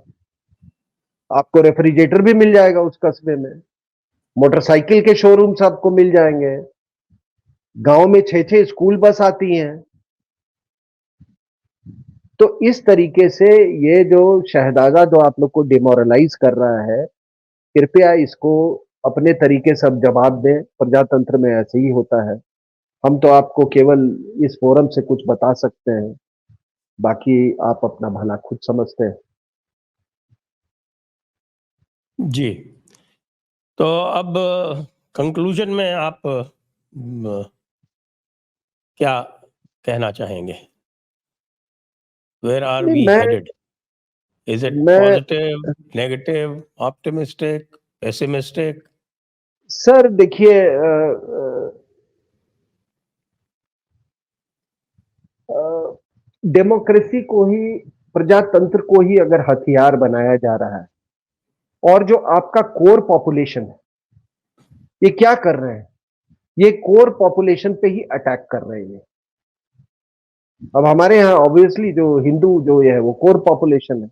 [SPEAKER 2] आपको रेफ्रिजरेटर भी मिल जाएगा उस कस्बे में, मोटरसाइकिल के शोरूम्स आपको मिल जाएंगे, गांव में 6-6 स्कूल बस आती हैं। तो इस तरीके से ये जो शहजादा जो आप लोग को डिमोरलाइज कर रहा है, कृपया इसको अपने तरीके से अब जवाब दें। प्रजातंत्र में ऐसे ही होता है। हम तो आपको केवल इस फोरम से कुछ बता सकते हैं, बाकी आप अपना भला खुद समझते हैं।
[SPEAKER 1] जी, तो अब कंक्लूजन में आप क्या कहना चाहेंगे? वेयर आर
[SPEAKER 2] नहीं,
[SPEAKER 1] वी
[SPEAKER 2] मैं
[SPEAKER 1] हेडेड? इज इट
[SPEAKER 2] मैं
[SPEAKER 1] positive, negative, optimistic, pessimistic?
[SPEAKER 2] Sir देखिए, डेमोक्रेसी को ही, प्रजातंत्र को ही अगर हथियार बनाया जा रहा है, और जो आपका कोर पॉपुलेशन है, ये क्या कर रहे हैं? ये कोर पॉपुलेशन पे ही अटैक कर रहे हैं। अब हमारे यहाँ ऑब्वियसली जो हिंदू जो है वो कोर पॉपुलेशन है,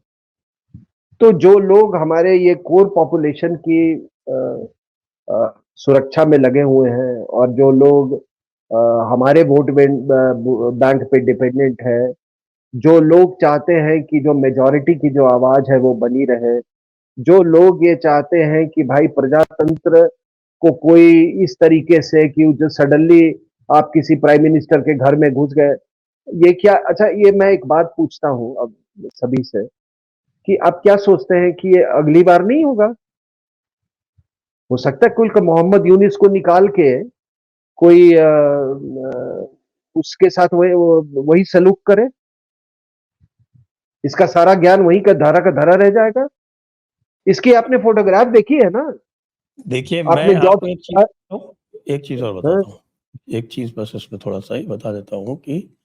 [SPEAKER 2] तो जो लोग हमारे ये कोर पॉपुलेशन की सुरक्षा में लगे हुए हैं, और जो लोग हमारे वोट बैंक पे डिपेंडेंट है, जो लोग चाहते हैं कि जो मेजॉरिटी की जो आवाज है वो बनी रहे, जो लोग ये चाहते हैं कि भाई प्रजातंत्र को कोई इस तरीके से कि जो सडनली आप किसी प्राइम मिनिस्टर के घर में घुस गए, ये क्या? अच्छा, ये मैं एक बात पूछता हूं अब सभी से, कि आप क्या सोचते हैं कि ये अगली बार नहीं होगा? हो सकता है कुल मोहम्मद यूनिस को निकाल के कोई उसके साथ वही सलूक करे, इसका सारा ज्ञान वही का धारा रह जाएगा। इसकी आपने फोटोग्राफ देखी है ना?
[SPEAKER 1] देखिए, मैं
[SPEAKER 2] आपने
[SPEAKER 1] आपको
[SPEAKER 2] जॉब,
[SPEAKER 1] एक चीज और बताता हूँ। एक चीज बस इसमें थोड़ा सा ही बता देता हूँ कि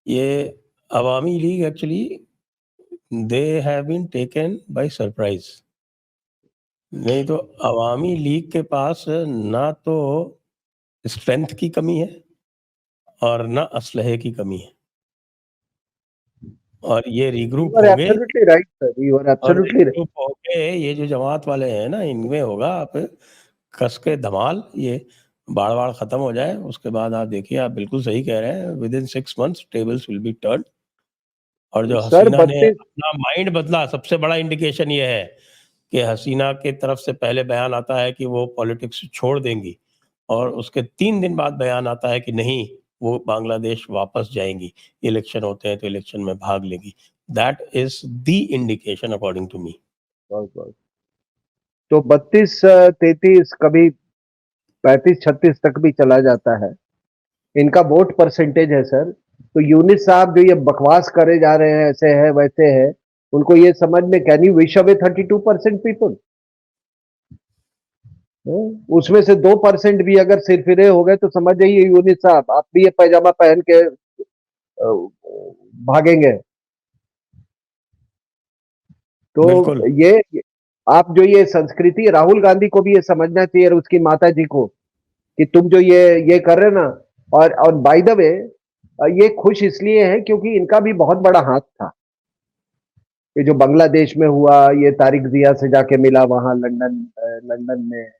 [SPEAKER 1] ये Awami League actually they have been taken by surprise. नहीं तो अवामी लीग के पास ना तो स्ट्रेंथ की कमी है और ना असलहे की कमी है, और ये
[SPEAKER 2] यू
[SPEAKER 1] रिग्रुप
[SPEAKER 2] आर
[SPEAKER 1] होंगे।
[SPEAKER 2] Absolutely right sir, you are
[SPEAKER 1] और
[SPEAKER 2] एब्सोल्युटली राइट।
[SPEAKER 1] रिग्रुप होके ये जो जमात वाले हैं ना, इनमें होगा आप कस के धमाल। ये बाढ़ बाढ़ खत्म हो जाए उसके बाद आप देखिए, आप बिल्कुल सही कह रहे हैं, with in 6 months tables will be turn. और जो
[SPEAKER 2] सर
[SPEAKER 1] हसीना ने
[SPEAKER 2] 32,
[SPEAKER 1] अपना माइंड बदला, सबसे बड़ा इंडिकेशन ये है कि हसीना की तरफ से पहले बयान आता है कि वो पॉलिटिक्स छोड़ देंगी, और उसके 3 दिन बाद बयान आता है कि नहीं, वो बांग्लादेश वापस जाएंगी, इलेक्शन होते हैं तो इलेक्शन में भाग लेंगी। That is the indication according to me.
[SPEAKER 2] तो 32-33 कभी 35-36 तक भी चला जाता है, इनका वोट परसेंटेज है सर। तो यूनिस साहब जो ये बकवास करे जा रहे हैं, ऐसे है वैसे है, उनको ये समझ में, can you wish away 32% people? उसमें से 2% भी अगर सिरफिरे हो गए तो समझ जाइए यूनिस साहब, आप भी ये पैजामा पहन के भागेंगे।
[SPEAKER 1] बिल्कुल।
[SPEAKER 2] तो ये आप जो ये संस्कृति, राहुल गांधी को भी ये समझना चाहिए, और उसकी माता जी को, कि तुम जो ये कर रहे ना, और बाय द वे, ये खुश इसलिए है क्योंकि इनका भी बहुत बड़ा हाथ था। ये जो बांग्लादेश में हुआ, ये तारिक जिया से जाके मिला वहां लंदन में,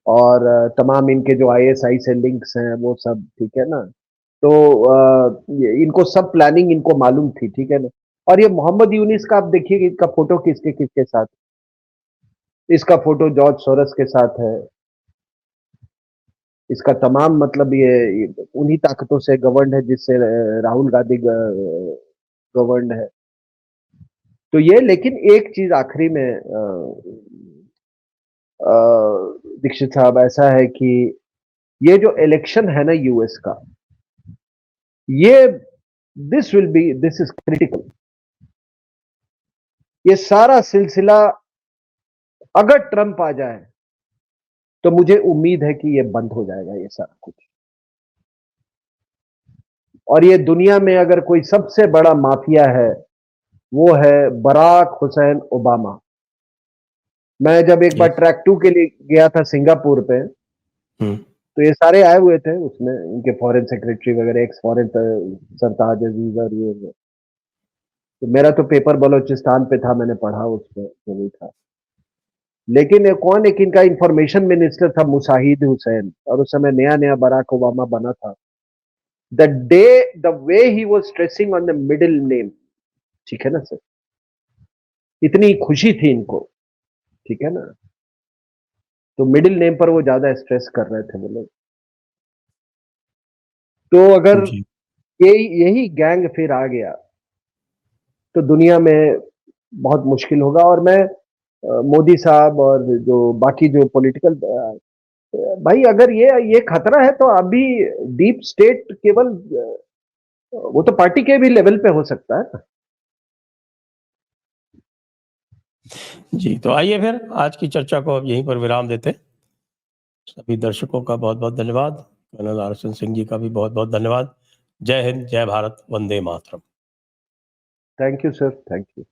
[SPEAKER 2] और तमाम इनके जो आईएसआई से लिंक्स हैं वो सब, ठीक है ना? तो इनको सब प्लानिंग इनको मालूम थी, ठीक है ना? और ये मोहम्मद यूनिस का आप देखिए कि इसका फोटो किसके किसके साथ, इसका फोटो जॉर्ज सोरस के साथ है, इसका तमाम मतलब ये उन्हीं ताकतों से गवर्न है जिससे राहुल गांधी गवर्न है। तो ये, लेकिन एक चीज आखिरी में दीक्षित साहब, ऐसा है कि ये जो इलेक्शन है ना यूएस का, ये दिस इज क्रिटिकल। ये सारा सिलसिला, अगर ट्रंप आ जाए तो मुझे उम्मीद है कि ये बंद हो जाएगा ये सारा कुछ। और ये दुनिया में अगर कोई सबसे बड़ा माफिया है, वो है बराक हुसैन ओबामा। मैं जब एक बार
[SPEAKER 1] यस।
[SPEAKER 2] ट्रैक 2 के लिए गया था सिंगापुर पे, तो ये सारे आए हुए थे उसमें, इनके फॉरेन सेक्रेटरी वगैरह, एक्स फॉरेन सरताज अजीज और ये वो। तो मेरा तो पेपर बलोचिस्तान पे था, मैंने पढ़ा उसमें जो भी था। लेकिन कौन एक इनका इंफॉर्मेशन मिनिस्टर था, मुसाहिद हुसैन, और उस समय नया नया बराक ओबामा बना था। The day the way he was stressing on the middle name, ठीक है ना सर, इतनी खुशी थी इनको, ठीक है ना, तो मिडिल नेम पर वो ज्यादा स्ट्रेस कर रहे थे वो लोग। तो अगर
[SPEAKER 1] जी
[SPEAKER 2] यही गैंग फिर आ गया तो दुनिया में बहुत मुश्किल होगा। और मैं मोदी साहब और जो बाकी जो पॉलिटिकल भाई, अगर ये खतरा है तो अभी डीप स्टेट केवल वो तो पार्टी के भी लेवल पे हो सकता है ना।
[SPEAKER 1] जी, तो आइए फिर आज की चर्चा को अब यहीं पर विराम देते हैं। सभी दर्शकों का बहुत बहुत धन्यवाद। कर्नल RSN सिंह जी का भी बहुत बहुत धन्यवाद। जय हिंद, जय Bharat, Vande Mataram.
[SPEAKER 2] Thank you sir, thank you.